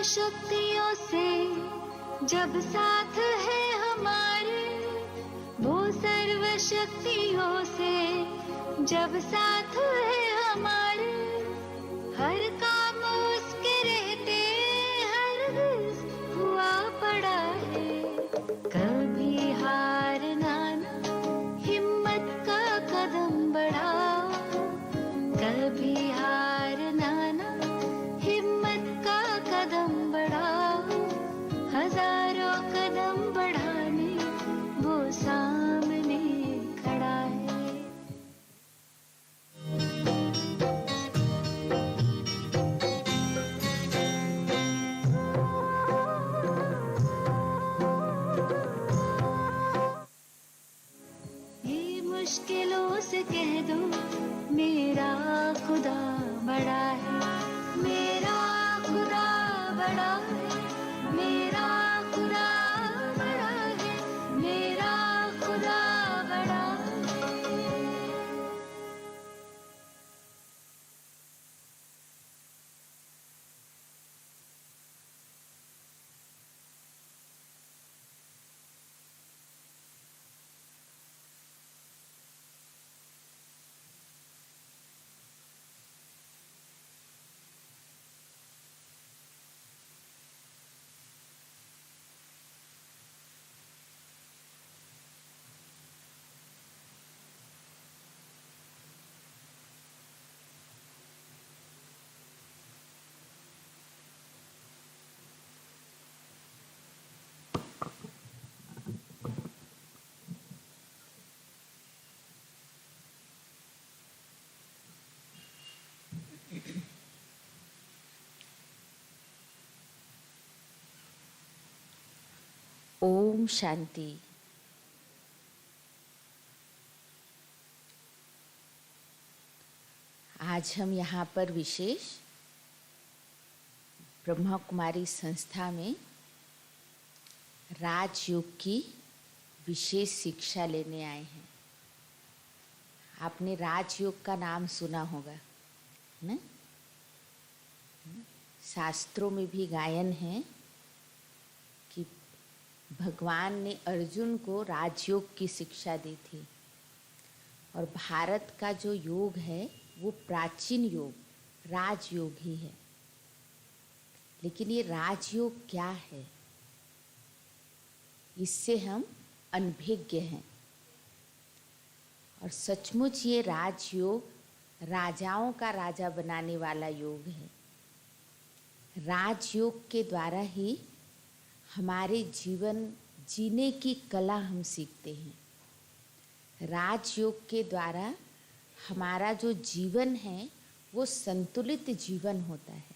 शक्तियों से जब साथ है हमारे, वो सर्व शक्तियों से जब साथ है हमारे, हर काम उसके रहते हरगिज़ हुआ पड़ा है। कभी हारना ना, हिम्मत का कदम बढ़ाओ। कभी हारना ना, हिम्मत का कदम बढ़ाओ। हजारों कदम बढ़ाने वो सामने खड़ा है। ये मुश्किलों से कह दो, मेरा खुदा बड़ा है। मेरा खुदा बड़ा है। मेरा खुदा बड़ा है। मेरा खुदा बड़ा है। ओम शांति। आज हम यहाँ पर विशेष ब्रह्मा कुमारी संस्था में राजयोग की विशेष शिक्षा लेने आए हैं। आपने राजयोग का नाम सुना होगा ना? शास्त्रों में भी गायन है कि भगवान ने अर्जुन को राजयोग की शिक्षा दी थी। और भारत का जो योग है वो प्राचीन योग राजयोग ही है। लेकिन ये राजयोग क्या है, इससे हम अनभिज्ञ हैं। और सचमुच ये राजयोग राजाओं का राजा बनाने वाला योग है। राजयोग के द्वारा ही हमारे जीवन जीने की कला हम सीखते हैं। राजयोग के द्वारा हमारा जो जीवन है वो संतुलित जीवन होता है।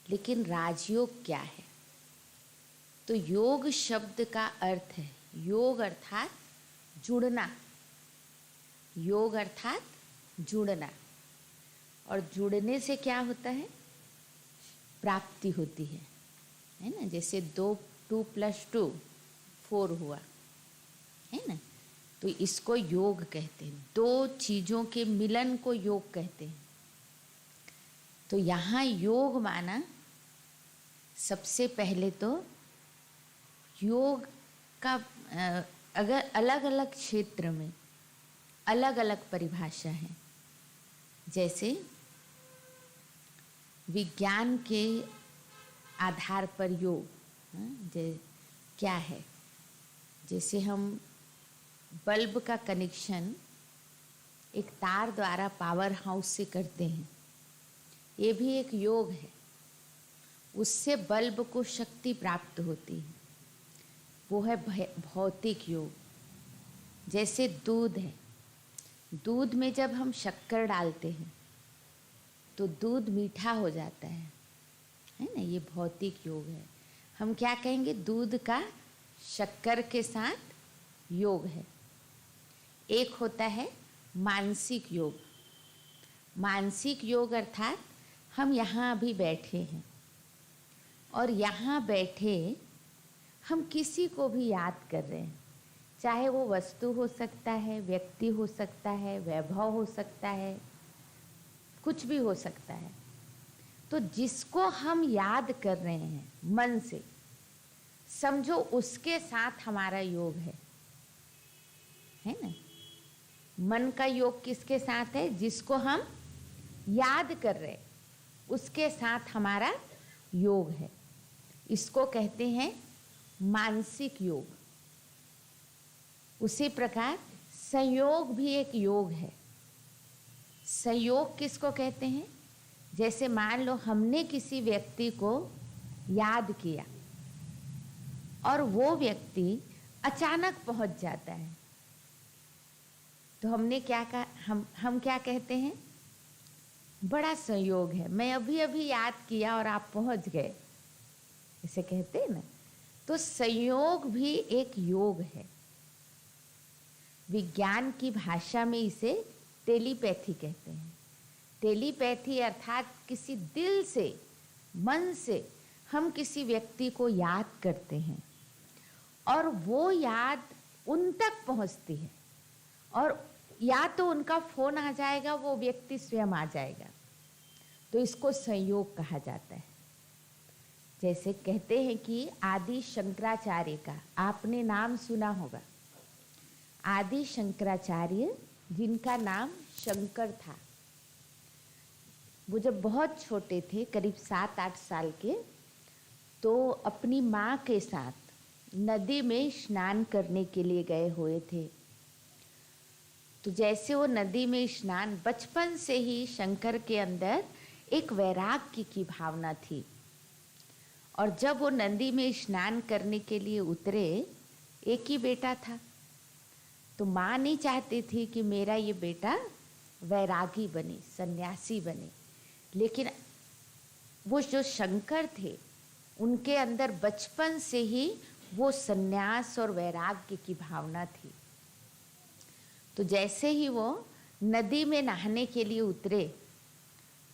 लेकिन राजयोग क्या है? तो योग शब्द का अर्थ है, योग अर्थात जुड़ना। योग अर्थात जुड़ना। और जुड़ने से क्या होता है? प्राप्ति होती है ना? जैसे 2 + 2 4 हुआ है ना? तो इसको योग कहते हैं। दो चीज़ों के मिलन को योग कहते हैं। तो यहाँ योग माना, सबसे पहले तो योग का अगर अलग अलग क्षेत्र में अलग अलग परिभाषा है। जैसे विज्ञान के आधार पर योग क्या है? जैसे हम बल्ब का कनेक्शन एक तार द्वारा पावर हाउस से करते हैं, ये भी एक योग है। उससे बल्ब को शक्ति प्राप्त होती है, वो है भौतिक योग। जैसे दूध है, दूध में जब हम शक्कर डालते हैं तो दूध मीठा हो जाता है ना? ये भौतिक योग है। हम क्या कहेंगे? दूध का शक्कर के साथ योग है। एक होता है मानसिक योग। मानसिक योग अर्थात हम यहाँ अभी बैठे हैं और यहाँ बैठे हम किसी को भी याद कर रहे हैं। चाहे वो वस्तु हो सकता है, व्यक्ति हो सकता है, वैभव हो सकता है, कुछ भी हो सकता है। तो जिसको हम याद कर रहे हैं मन से, समझो उसके साथ हमारा योग है ना। मन का योग किसके साथ है? जिसको हम याद कर रहे हैं उसके साथ हमारा योग है। इसको कहते हैं मानसिक योग। उसी प्रकार संयोग भी एक योग है। संयोग किसको कहते हैं? जैसे मान लो हमने किसी व्यक्ति को याद किया और वो व्यक्ति अचानक पहुंच जाता है, तो हमने क्या कहा? हम क्या कहते हैं? बड़ा संयोग है, मैं अभी अभी याद किया और आप पहुंच गए, इसे कहते हैं ना। तो संयोग भी एक योग है। विज्ञान की भाषा में इसे टेलीपैथी कहते हैं। टेलीपैथी अर्थात किसी दिल से, मन से हम किसी व्यक्ति को याद करते हैं और वो याद उन तक पहुंचती है, और या तो उनका फोन आ जाएगा, वो व्यक्ति स्वयं आ जाएगा, तो इसको संयोग कहा जाता है। जैसे कहते हैं कि आदि शंकराचार्य का आपने नाम सुना होगा। आदि शंकराचार्य, जिनका नाम शंकर था, वो जब बहुत छोटे थे, करीब 7-8 साल के, तो अपनी माँ के साथ नदी में स्नान करने के लिए गए हुए थे। तो जैसे वो नदी में स्नान, बचपन से ही शंकर के अंदर एक वैराग्य की भावना थी, और जब वो नदी में स्नान करने के लिए उतरे, एक ही बेटा था, तो माँ नहीं चाहती थी कि मेरा ये बेटा वैरागी बने, सन्यासी बने। लेकिन वो जो शंकर थे, उनके अंदर बचपन से ही वो सन्यास और वैराग्य की भावना थी। तो जैसे ही वो नदी में नहाने के लिए उतरे,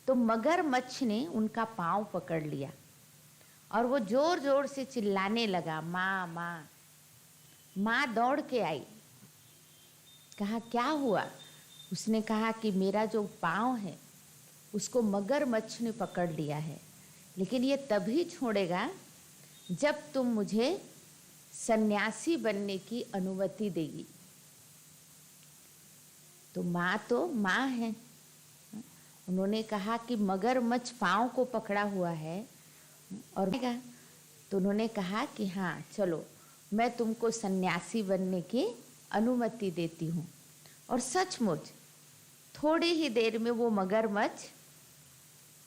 तो मगरमच्छ ने उनका पांव पकड़ लिया और वो जोर जोर से चिल्लाने लगा, माँ माँ। माँ दौड़ के आई, कहा क्या हुआ? उसने कहा कि मेरा जो पांव है उसको मगरमच्छ ने पकड़ लिया है, लेकिन ये तभी छोड़ेगा जब तुम मुझे सन्यासी बनने की अनुमति देगी। तो माँ तो माँ है, उन्होंने कहा कि मगरमच्छ पांव को पकड़ा हुआ है और तो उन्होंने कहा कि हाँ चलो, मैं तुमको सन्यासी बनने की अनुमति देती हूँ। और सचमुच थोड़ी ही देर में वो मगरमच्छ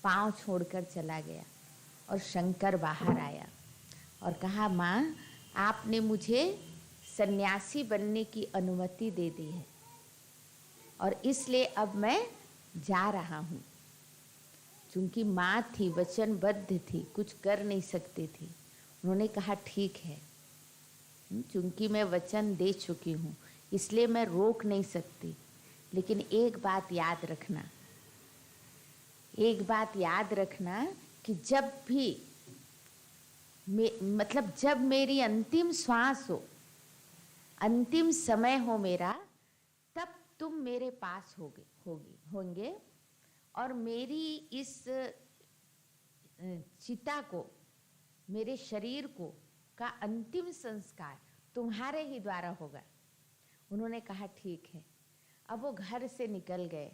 पांव छोड़कर चला गया और शंकर बाहर आया और कहा, माँ आपने मुझे सन्यासी बनने की अनुमति दे दी है और इसलिए अब मैं जा रहा हूँ। चूंकि माँ थी, वचनबद्ध थी, कुछ कर नहीं सकती थी, उन्होंने कहा ठीक है, चूंकि मैं वचन दे चुकी हूँ इसलिए मैं रोक नहीं सकती, लेकिन एक बात याद रखना, एक बात याद रखना कि जब भी मतलब जब मेरी अंतिम श्वास हो, अंतिम समय हो मेरा, तब तुम मेरे पास होंगे और मेरी इस चिता को, मेरे शरीर को का अंतिम संस्कार तुम्हारे ही द्वारा होगा। उन्होंने कहा ठीक है। अब वो घर से निकल गए।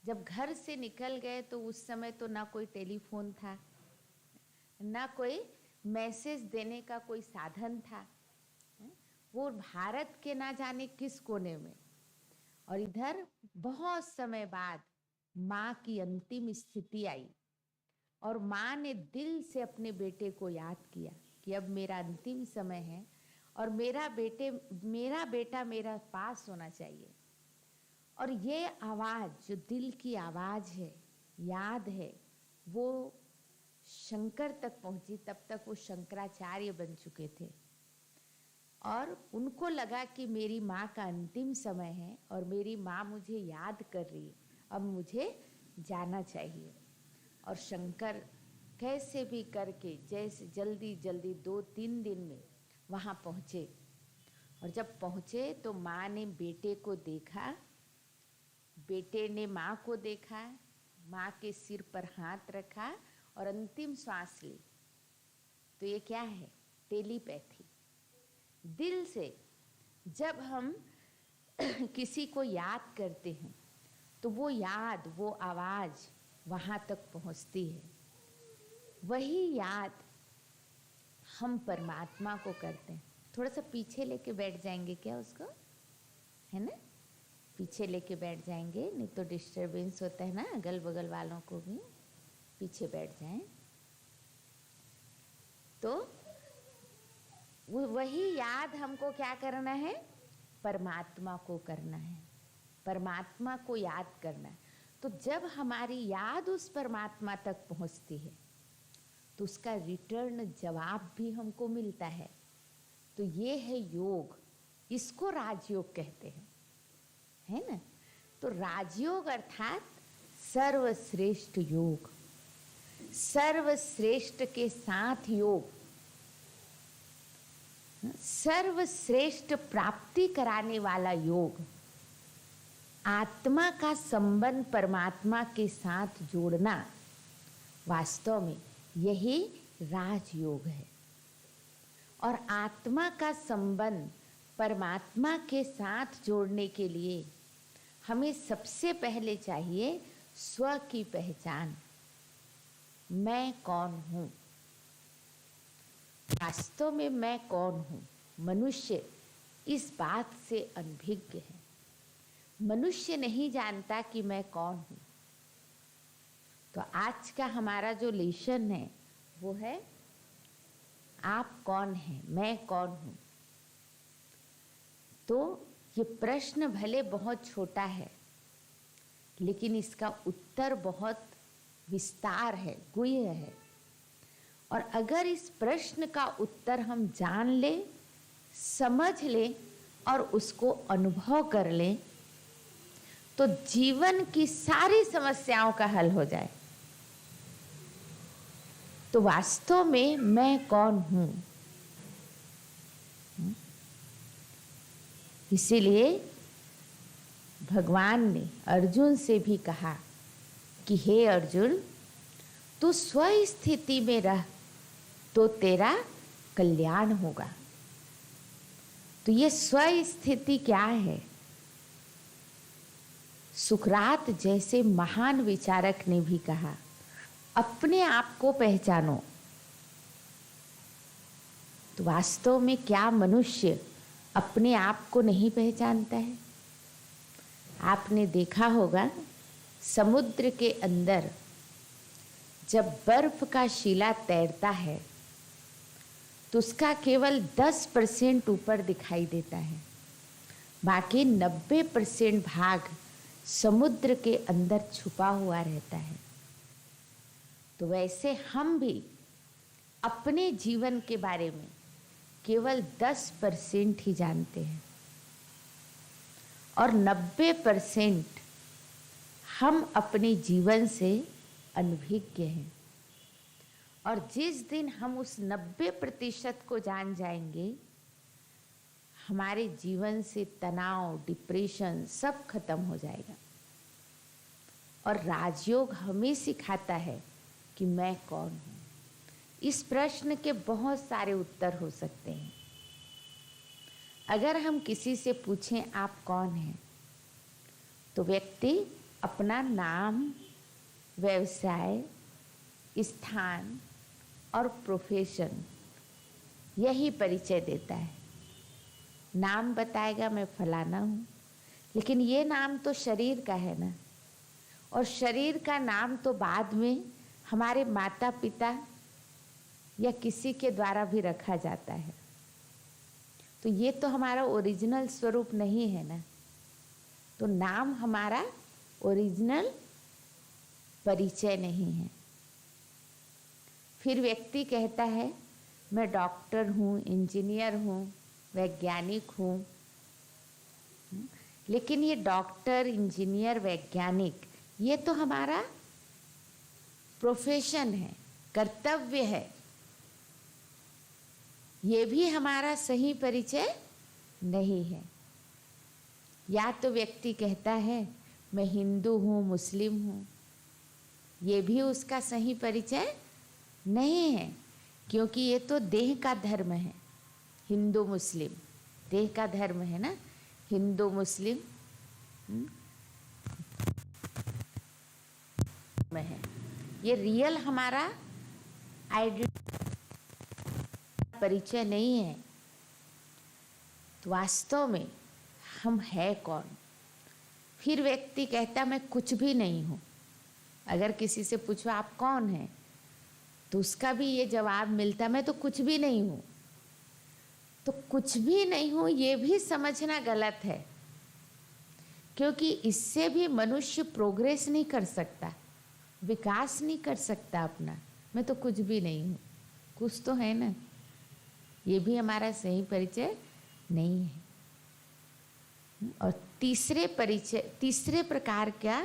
जब घर से निकल गए तो उस समय तो ना कोई टेलीफोन था, ना कोई मैसेज देने का कोई साधन था। वो भारत के ना जाने किस कोने में, और इधर बहुत समय बाद माँ की अंतिम स्थिति आई और माँ ने दिल से अपने बेटे को याद किया कि अब मेरा अंतिम समय है और मेरा बेटा मेरा पास होना चाहिए। और ये आवाज़, जो दिल की आवाज़ है, याद है, वो शंकर तक पहुंची। तब तक वो शंकराचार्य बन चुके थे और उनको लगा कि मेरी माँ का अंतिम समय है और मेरी माँ मुझे याद कर रही है, अब मुझे जाना चाहिए। और शंकर कैसे भी करके, जैसे जल्दी जल्दी 2-3 दिन में वहाँ पहुँचे। और जब पहुँचे तो माँ ने बेटे को देखा, बेटे ने माँ को देखा, माँ के सिर पर हाथ रखा और अंतिम श्वास ली। तो ये क्या है? टेलीपैथी। दिल से जब हम किसी को याद करते हैं तो वो याद, वो आवाज़ वहाँ तक पहुँचती है। वही याद हम परमात्मा को करते हैं। थोड़ा सा पीछे लेके बैठ जाएंगे क्या उसको, है ना? पीछे लेके बैठ जाएंगे, नहीं तो डिस्टरबेंस होता है ना, अगल बगल वालों को भी। पीछे बैठ जाएं। तो वही याद हमको क्या करना है? परमात्मा को करना है, परमात्मा को याद करना है। तो जब हमारी याद उस परमात्मा तक पहुंचती है तो उसका रिटर्न जवाब भी हमको मिलता है। तो ये है योग, इसको राजयोग कहते हैं, है ना? तो राजयोग अर्थात सर्वश्रेष्ठ योग, सर्वश्रेष्ठ के साथ योग, सर्वश्रेष्ठ प्राप्ति कराने वाला योग, आत्मा का संबंध परमात्मा के साथ जोड़ना, वास्तव में यही राजयोग है। और आत्मा का संबंध परमात्मा के साथ जोड़ने के लिए हमें सबसे पहले चाहिए स्व की पहचान। मैं कौन हूँ? वास्तव में मैं कौन हूँ? मनुष्य इस बात से अनभिज्ञ है। मनुष्य नहीं जानता कि मैं कौन हूँ। तो आज का हमारा जो लेसन है वो है आप कौन हैं, मैं कौन हूँ। तो ये प्रश्न भले बहुत छोटा है, लेकिन इसका उत्तर बहुत विस्तार है, गुह्य है। और अगर इस प्रश्न का उत्तर हम जान लें, समझ लें और उसको अनुभव कर लें, तो जीवन की सारी समस्याओं का हल हो जाए। तो वास्तव में मैं कौन हूँ? इसीलिए भगवान ने अर्जुन से भी कहा कि हे अर्जुन, तू स्व स्थिति में रह तो तेरा कल्याण होगा। तो ये स्व स्थिति क्या है? सुकरात जैसे महान विचारक ने भी कहा, अपने आप को पहचानो। तो वास्तव में क्या मनुष्य अपने आप को नहीं पहचानता है? आपने देखा होगा समुद्र के अंदर जब बर्फ का शिला तैरता है तो उसका केवल 10% ऊपर दिखाई देता है, बाकी 90% भाग समुद्र के अंदर छुपा हुआ रहता है। तो वैसे हम भी अपने जीवन के बारे में केवल 10% ही जानते हैं और 90% हम अपने जीवन से अनभिज्ञ हैं। और जिस दिन हम उस 90% को जान जाएंगे, हमारे जीवन से तनाव, डिप्रेशन सब खत्म हो जाएगा। और राजयोग हमें सिखाता है कि मैं कौन हूँ। इस प्रश्न के बहुत सारे उत्तर हो सकते हैं। अगर हम किसी से पूछें आप कौन हैं, तो व्यक्ति अपना नाम, व्यवसाय, स्थान और प्रोफेशन यही परिचय देता है। नाम बताएगा मैं फलाना हूँ, लेकिन ये नाम तो शरीर का है ना, और शरीर का नाम तो बाद में हमारे माता पिता या किसी के द्वारा भी रखा जाता है। तो ये तो हमारा ओरिजिनल स्वरूप नहीं है ना। तो नाम हमारा ओरिजिनल परिचय नहीं है। फिर व्यक्ति कहता है मैं डॉक्टर हूँ, इंजीनियर हूँ, वैज्ञानिक हूँ। लेकिन ये डॉक्टर, इंजीनियर, वैज्ञानिक ये तो हमारा प्रोफेशन है, कर्तव्य है। ये भी हमारा सही परिचय नहीं है। या तो व्यक्ति कहता है मैं हिंदू हूँ, मुस्लिम हूँ, ये भी उसका सही परिचय नहीं है, क्योंकि ये तो देह का धर्म है। हिंदू मुस्लिम देह का धर्म है ना, हिंदू मुस्लिम में है। ये रियल हमारा आइडेंटिटी परिचय नहीं है। तो वास्तव में हम है कौन? फिर व्यक्ति कहता मैं कुछ भी नहीं हूँ। अगर किसी से पूछो आप कौन हैं, तो उसका भी ये जवाब मिलता मैं तो कुछ भी नहीं हूँ। तो कुछ भी नहीं हूँ ये भी समझना गलत है, क्योंकि इससे भी मनुष्य प्रोग्रेस नहीं कर सकता, विकास नहीं कर सकता अपना। मैं तो कुछ भी नहीं हूँ, कुछ तो है ना। ये भी हमारा सही परिचय नहीं है। और तीसरे प्रकार का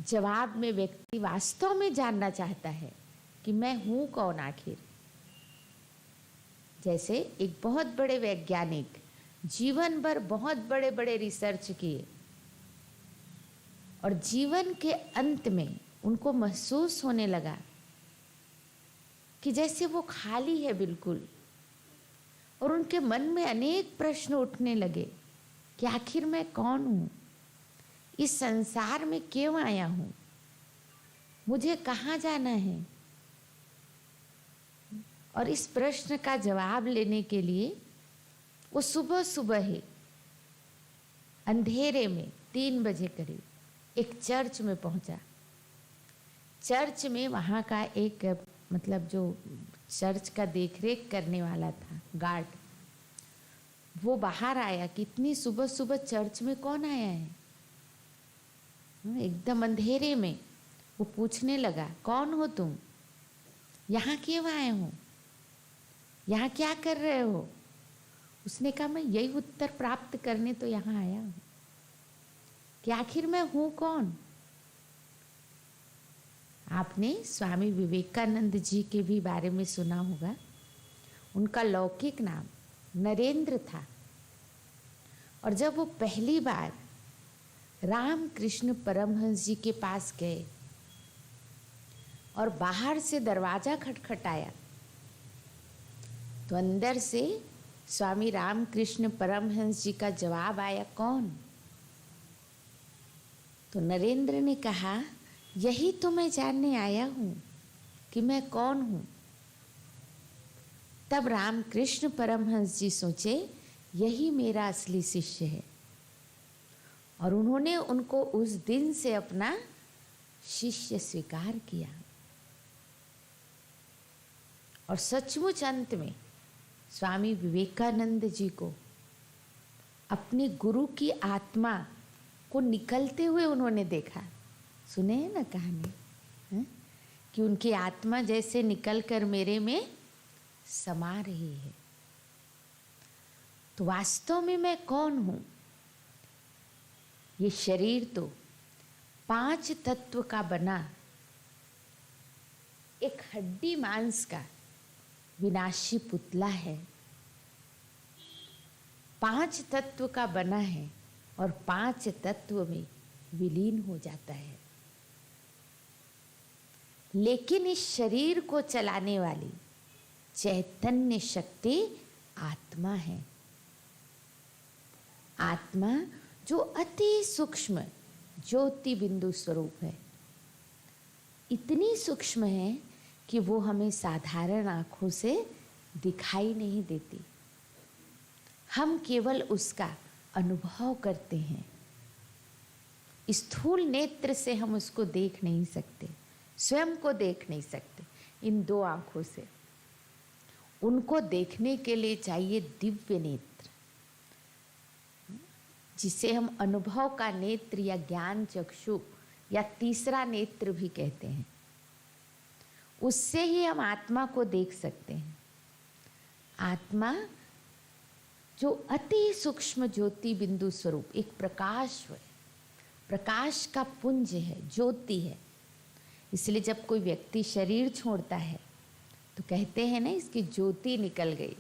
जवाब में व्यक्ति वास्तव में जानना चाहता है कि मैं हूँ कौन आखिर। जैसे एक बहुत बड़े वैज्ञानिक जीवन भर बहुत बड़े बड़े रिसर्च किए और जीवन के अंत में उनको महसूस होने लगा कि जैसे वो खाली है बिल्कुल, और उनके मन में अनेक प्रश्न उठने लगे कि आखिर मैं कौन हूँ, इस संसार में क्यों आया हूँ, मुझे कहाँ जाना है। और इस प्रश्न का जवाब लेने के लिए वो सुबह सुबह ही अंधेरे में 3 बजे करीब एक चर्च में पहुंचा। चर्च में वहाँ का एक मतलब जो चर्च का देखरेख करने वाला था, गार्ड, वो बाहर आया कि इतनी सुबह सुबह चर्च में कौन आया है। एकदम अंधेरे में वो पूछने लगा कौन हो तुम, यहाँ क्यों आए हो, यहाँ क्या कर रहे हो। उसने कहा मैं यही उत्तर प्राप्त करने तो यहाँ आया हूँ कि आखिर मैं हूँ कौन। आपने स्वामी विवेकानंद जी के भी बारे में सुना होगा। उनका लौकिक नाम नरेंद्र था, और जब वो पहली बार रामकृष्ण परमहंस जी के पास गए और बाहर से दरवाजा खटखटाया, तो अंदर से स्वामी रामकृष्ण परमहंस जी का जवाब आया कौन। तो नरेंद्र ने कहा यही तो मैं जानने आया हूँ कि मैं कौन हूँ। तब रामकृष्ण परमहंस जी सोचे यही मेरा असली शिष्य है, और उन्होंने उनको उस दिन से अपना शिष्य स्वीकार किया। और सचमुच अंत में स्वामी विवेकानंद जी को अपने गुरु की आत्मा को निकलते हुए उन्होंने देखा। सुने हैं ना कहानी है? कि उनकी आत्मा जैसे निकलकर मेरे में समा रही है। तो वास्तव में मैं कौन हूँ? ये शरीर तो 5 तत्व का बना एक हड्डी मांस का विनाशी पुतला है। 5 तत्व का बना है और 5 तत्व में विलीन हो जाता है। लेकिन इस शरीर को चलाने वाली चैतन्य शक्ति आत्मा है। आत्मा जो अति सूक्ष्म ज्योति बिंदु स्वरूप है, इतनी सूक्ष्म है कि वो हमें साधारण आंखों से दिखाई नहीं देती। हम केवल उसका अनुभव करते हैं। स्थूल नेत्र से हम उसको देख नहीं सकते, स्वयं को देख नहीं सकते इन 2 आंखों से। उनको देखने के लिए चाहिए दिव्य नेत्र, जिसे हम अनुभव का नेत्र या ज्ञान चक्षु या तीसरा नेत्र भी कहते हैं। उससे ही हम आत्मा को देख सकते हैं। आत्मा जो अति सूक्ष्म ज्योति बिंदु स्वरूप एक प्रकाश है, प्रकाश का पुंज है, ज्योति है। इसलिए जब कोई व्यक्ति शरीर छोड़ता है तो कहते हैं ना इसकी ज्योति निकल गई।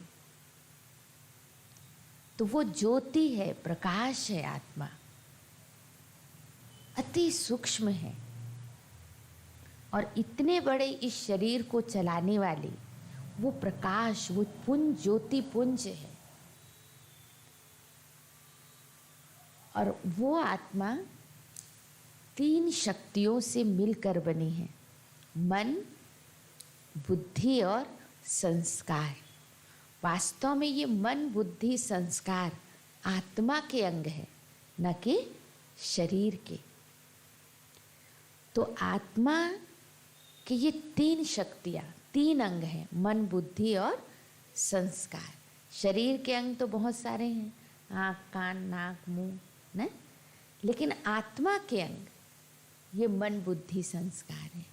तो वो ज्योति है, प्रकाश है। आत्मा अति सूक्ष्म है। और इतने बड़े इस शरीर को चलाने वाली वो प्रकाश, वो पुंज, ज्योति पुंज है। और वो आत्मा 3 शक्तियों से मिलकर बनी है, मन, बुद्धि और संस्कार। वास्तव में ये मन, बुद्धि, संस्कार आत्मा के अंग है, न कि शरीर के। तो आत्मा के ये 3 शक्तियाँ, 3 अंग हैं, मन, बुद्धि और संस्कार। शरीर के अंग तो बहुत सारे हैं, आँख, कान, नाक, मुंह, न, लेकिन आत्मा के अंग ये मन, बुद्धि, संस्कार है।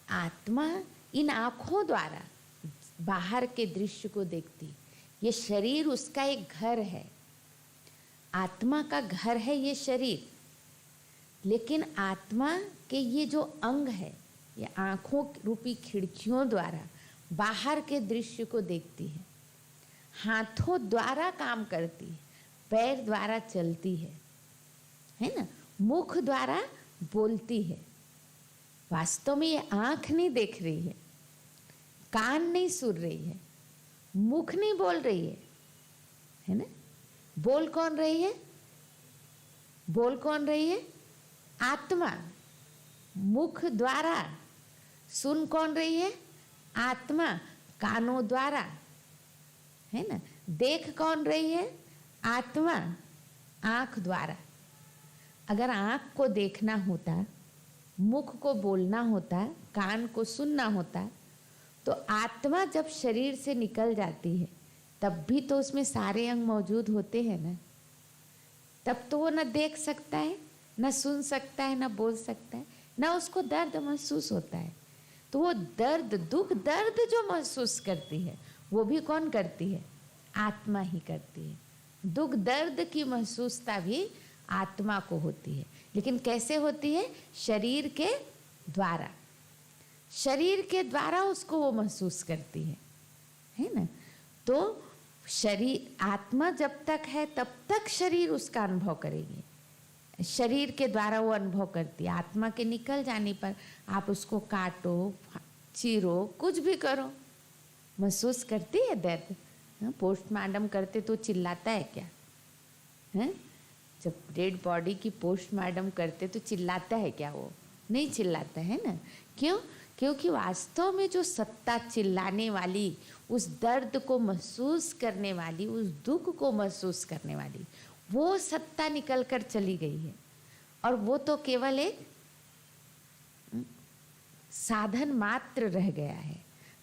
आत्मा इन आँखों द्वारा बाहर के दृश्य को देखती। ये शरीर उसका एक घर है, आत्मा का घर है ये शरीर। लेकिन आत्मा के ये जो अंग है, ये आँखों रूपी खिड़कियों द्वारा बाहर के दृश्य को देखती है, हाथों द्वारा काम करती है, पैर द्वारा चलती है ना, मुख द्वारा बोलती है। वास्तव में ये आँख नहीं देख रही है, कान नहीं सुन रही है, मुख नहीं बोल रही है ना। बोल कौन रही है? बोल कौन रही है? आत्मा। मुख द्वारा सुन कौन रही है? आत्मा, कानों द्वारा, है ना। देख कौन रही है? आत्मा, आँख द्वारा। अगर आँख को देखना होता, मुख को बोलना होता, कान को सुनना होता, तो आत्मा जब शरीर से निकल जाती है तब भी तो उसमें सारे अंग मौजूद होते हैं ना। तब तो वो न देख सकता है, न सुन सकता है, न बोल सकता है, न उसको दर्द महसूस होता है। तो वो दर्द, दुख, दर्द जो महसूस करती है वो भी कौन करती है? आत्मा ही करती है। दुख दर्द की महसूसता भी आत्मा को होती है, लेकिन कैसे होती है? शरीर के द्वारा। शरीर के द्वारा उसको वो महसूस करती है ना। तो शरीर, आत्मा जब तक है तब तक शरीर उसका अनुभव करेगी, शरीर के द्वारा वो अनुभव करती है। आत्मा के निकल जाने पर आप उसको काटो, चीरो, कुछ भी करो, महसूस करती है दर्द। पोस्टमार्टम करते तो चिल्लाता है क्या? हैं? जब डेड बॉडी की पोस्टमार्टम करते तो चिल्लाता है क्या? वो नहीं चिल्लाता है ना। क्यों? क्योंकि वास्तव में जो सत्ता चिल्लाने वाली, उस दर्द को महसूस करने वाली, उस दुख को महसूस करने वाली, वो सत्ता निकल कर चली गई है। और वो तो केवल एक साधन मात्र रह गया है,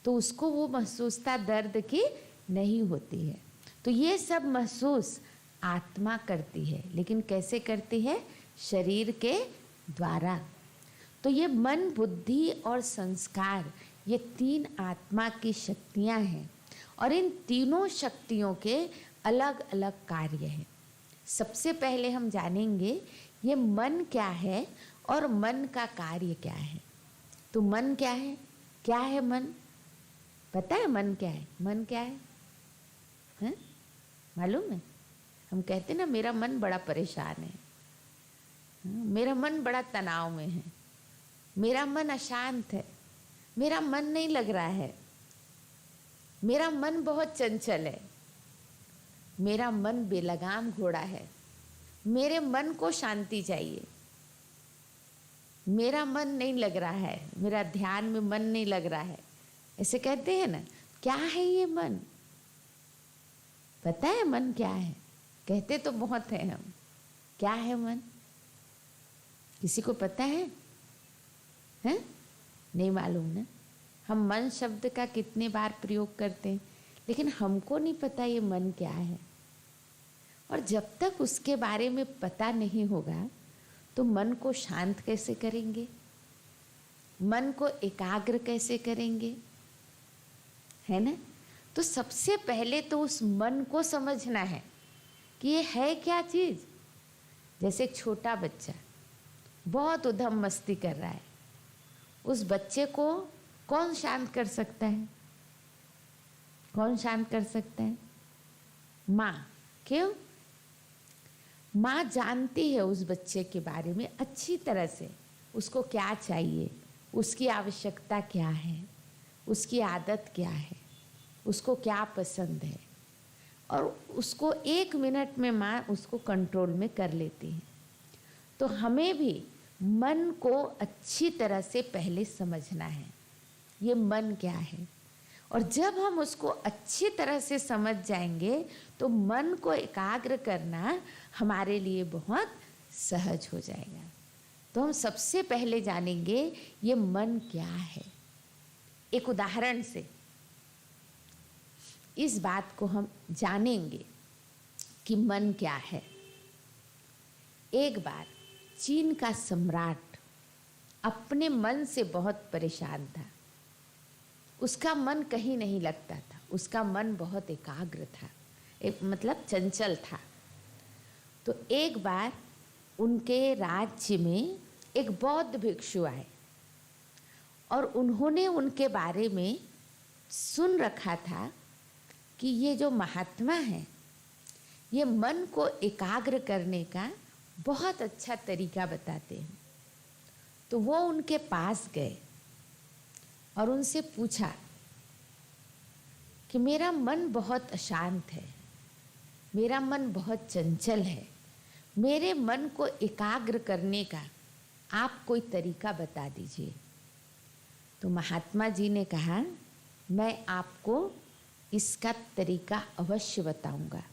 तो उसको वो महसूसता दर्द की नहीं होती है। तो ये सब महसूस आत्मा करती है, लेकिन कैसे करती है? शरीर के द्वारा। तो ये मन, बुद्धि और संस्कार, ये 3 आत्मा की शक्तियाँ हैं, और इन तीनों शक्तियों के अलग अलग कार्य हैं। सबसे पहले हम जानेंगे ये मन क्या है और मन का कार्य क्या है। तो मन क्या है? क्या है मन? पता है मन क्या है? मन क्या है? हैं? मालूम है? हम कहते ना मेरा मन बड़ा परेशान है, मेरा मन बड़ा तनाव में है, मेरा मन अशांत है, मेरा मन नहीं लग रहा है, मेरा मन बहुत चंचल है, मेरा मन बेलगाम घोड़ा है, मेरे मन को शांति चाहिए, मेरा मन नहीं लग रहा है, मेरा ध्यान में मन नहीं लग रहा है, ऐसे कहते हैं ना। क्या है ये मन? पता है मन क्या है? कहते तो बहुत है हम। क्या है मन? किसी को पता है? हैं? नहीं मालूम ना। हम मन शब्द का कितने बार प्रयोग करते हैं, लेकिन हमको नहीं पता ये मन क्या है। और जब तक उसके बारे में पता नहीं होगा तो मन को शांत कैसे करेंगे, मन को एकाग्र कैसे करेंगे, है ना। तो सबसे पहले तो उस मन को समझना है कि ये है क्या चीज़। जैसे एक छोटा बच्चा बहुत उधम मस्ती कर रहा है, उस बच्चे को कौन शांत कर सकता है? कौन शांत कर सकता है? माँ। क्यों? माँ जानती है उस बच्चे के बारे में अच्छी तरह से, उसको क्या चाहिए, उसकी आवश्यकता क्या है, उसकी आदत क्या है, उसको क्या पसंद है, और उसको 1 मिनट में माँ उसको कंट्रोल में कर लेती है। तो हमें भी मन को अच्छी तरह से पहले समझना है, ये मन क्या है। और जब हम उसको अच्छी तरह से समझ जाएंगे तो मन को एकाग्र करना हमारे लिए बहुत सहज हो जाएगा। तो हम सबसे पहले जानेंगे ये मन क्या है। एक उदाहरण से इस बात को हम जानेंगे कि मन क्या है। एक बार चीन का सम्राट अपने मन से बहुत परेशान था। उसका मन कहीं नहीं लगता था, उसका मन बहुत एकाग्र था, मतलब चंचल था। तो एक बार उनके राज्य में एक बौद्ध भिक्षु आए और उन्होंने उनके बारे में सुन रखा था कि ये जो महात्मा है ये मन को एकाग्र करने का बहुत अच्छा तरीका बताते हैं। तो वो उनके पास गए और उनसे पूछा कि मेरा मन बहुत अशांत है, मेरा मन बहुत चंचल है, मेरे मन को एकाग्र करने का आप कोई तरीका बता दीजिए। तो महात्मा जी ने कहा, मैं आपको इसका तरीका अवश्य बताऊंगा,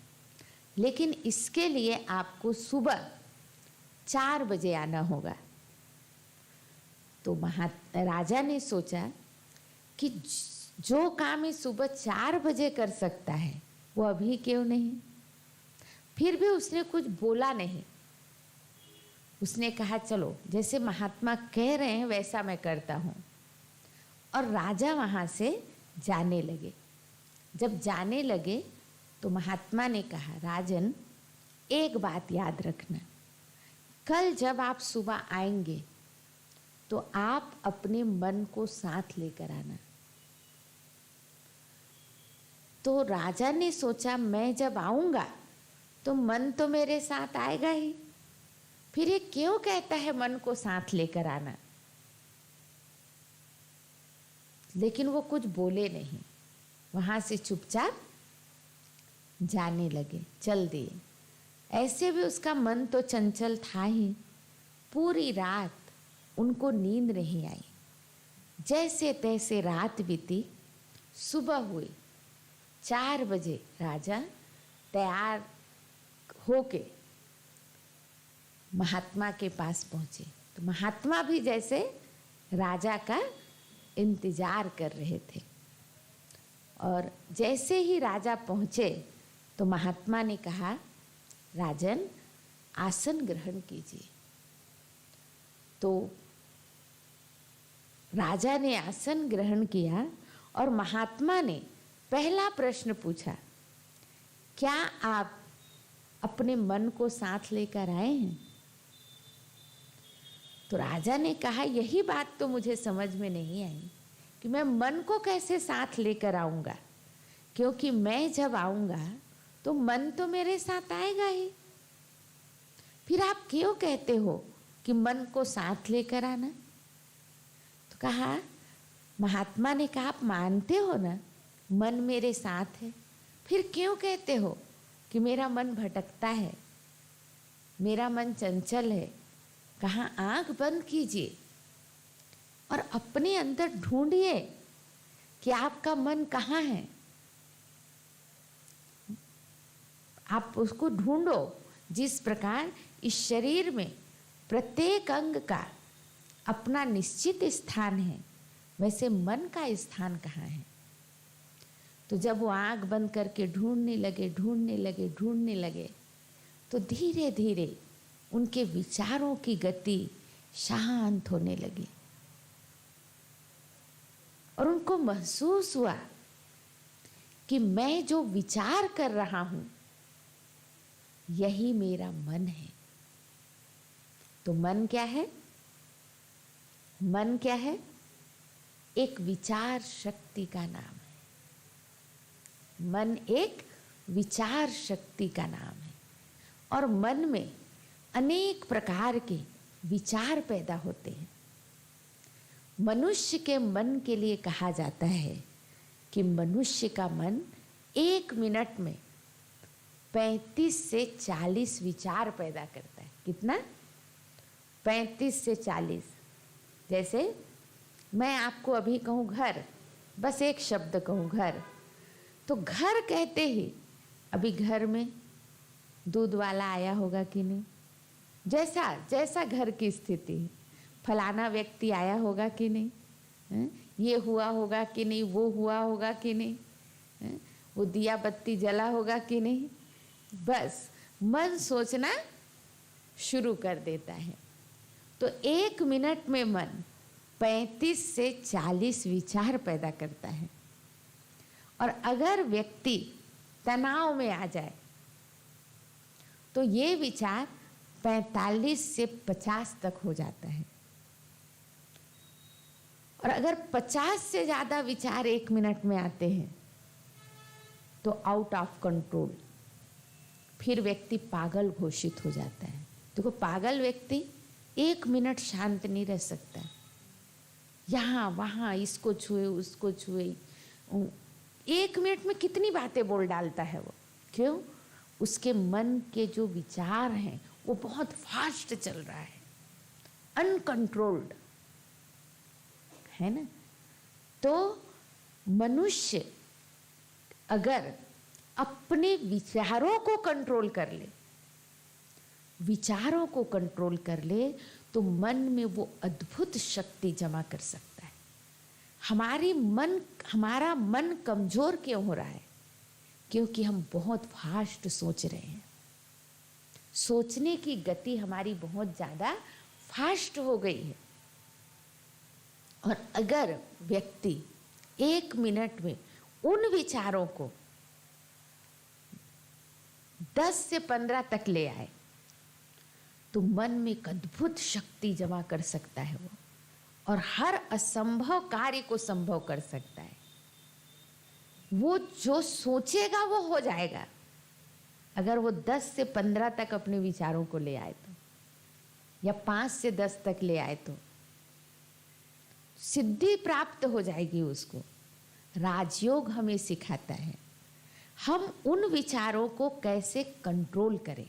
लेकिन इसके लिए आपको सुबह 4 बजे आना होगा। तो राजा ने सोचा कि जो काम ये सुबह 4 बजे कर सकता है वो अभी क्यों नहीं। फिर भी उसने कुछ बोला नहीं। उसने कहा चलो जैसे महात्मा कह रहे हैं वैसा मैं करता हूँ। और राजा वहाँ से जाने लगे। जब जाने लगे तो महात्मा ने कहा, राजन एक बात याद रखना, कल जब आप सुबह आएंगे तो आप अपने मन को साथ लेकर आना। तो राजा ने सोचा मैं जब आऊंगा तो मन तो मेरे साथ आएगा ही, फिर ये क्यों कहता है मन को साथ लेकर आना। लेकिन वो कुछ बोले नहीं, वहां से चुपचाप जाने लगे, चल दिए। ऐसे भी उसका मन तो चंचल था ही। पूरी रात उनको नींद नहीं आई। जैसे तैसे रात बीती, सुबह हुई। 4 बजे राजा तैयार होके महात्मा के पास पहुंचे। तो महात्मा भी जैसे राजा का इंतजार कर रहे थे। और जैसे ही राजा पहुंचे तो महात्मा ने कहा, राजन आसन ग्रहण कीजिए। तो राजा ने आसन ग्रहण किया और महात्मा ने पहला प्रश्न पूछा, क्या आप अपने मन को साथ लेकर आए हैं? तो राजा ने कहा, यही बात तो मुझे समझ में नहीं आई कि मैं मन को कैसे साथ लेकर आऊंगा, क्योंकि मैं जब आऊंगा तो मन तो मेरे साथ आएगा ही। फिर आप क्यों कहते हो कि मन को साथ लेकर आना? तो कहा, महात्मा ने कहा, आप मानते हो ना मन मेरे साथ है, फिर क्यों कहते हो कि मेरा मन भटकता है, मेरा मन चंचल है? कहा, आंख बंद कीजिए और अपने अंदर ढूंढिए कि आपका मन कहाँ है। आप उसको ढूंढो। जिस प्रकार इस शरीर में प्रत्येक अंग का अपना निश्चित स्थान है, वैसे मन का स्थान कहाँ है? तो जब वो आंख बंद करके ढूंढने लगे तो धीरे धीरे उनके विचारों की गति शांत होने लगी और उनको महसूस हुआ कि मैं जो विचार कर रहा हूं यही मेरा मन है। तो मन क्या है? मन क्या है? एक विचार शक्ति का नाम है। मन एक विचार शक्ति का नाम है और मन में अनेक प्रकार के विचार पैदा होते हैं। मनुष्य के मन के लिए कहा जाता है कि मनुष्य का मन 1 मिनट में 35 से 40 विचार पैदा करता है। कितना? 35 से 40। जैसे मैं आपको अभी कहूँ घर, बस एक शब्द कहूँ घर, तो घर कहते ही अभी घर में दूध वाला आया होगा कि नहीं, जैसा जैसा घर की स्थिति है, फलाना व्यक्ति आया होगा कि नहीं, ये हुआ होगा कि नहीं, वो हुआ होगा कि नहीं, वो दिया बत्ती जला होगा कि नहीं, बस मन सोचना शुरू कर देता है। तो 1 मिनट में मन 35 से 40 विचार पैदा करता है। और अगर व्यक्ति तनाव में आ जाए तो ये विचार 45 से 50 तक हो जाता है। और अगर 50 से ज़्यादा विचार 1 मिनट में आते हैं तो आउट ऑफ कंट्रोल, फिर व्यक्ति पागल घोषित हो जाता है। देखो, पागल व्यक्ति 1 मिनट शांत नहीं रह सकता, यहाँ वहाँ इसको छुए उसको छुए, 1 मिनट में कितनी बातें बोल डालता है वो। क्यों? उसके मन के जो विचार हैं वो बहुत फास्ट चल रहा है, अनकंट्रोल्ड है ना। तो मनुष्य अगर अपने विचारों को कंट्रोल कर ले, विचारों को कंट्रोल कर ले, तो मन में वो अद्भुत शक्ति जमा कर सकता है। हमारा मन कमजोर क्यों हो रहा है? क्योंकि हम बहुत फास्ट सोच रहे हैं। सोचने की गति हमारी बहुत ज़्यादा फास्ट हो गई है। और अगर व्यक्ति 1 मिनट में उन विचारों को 10 से 15 तक ले आए तो मन में एक अद्भुत शक्ति जमा कर सकता है वो, और हर असंभव कार्य को संभव कर सकता है। वो जो सोचेगा वो हो जाएगा, अगर वो 10 से 15 तक अपने विचारों को ले आए तो, या 5 से 10 तक ले आए तो सिद्धि प्राप्त हो जाएगी उसको। राजयोग हमें सिखाता है हम उन विचारों को कैसे कंट्रोल करें।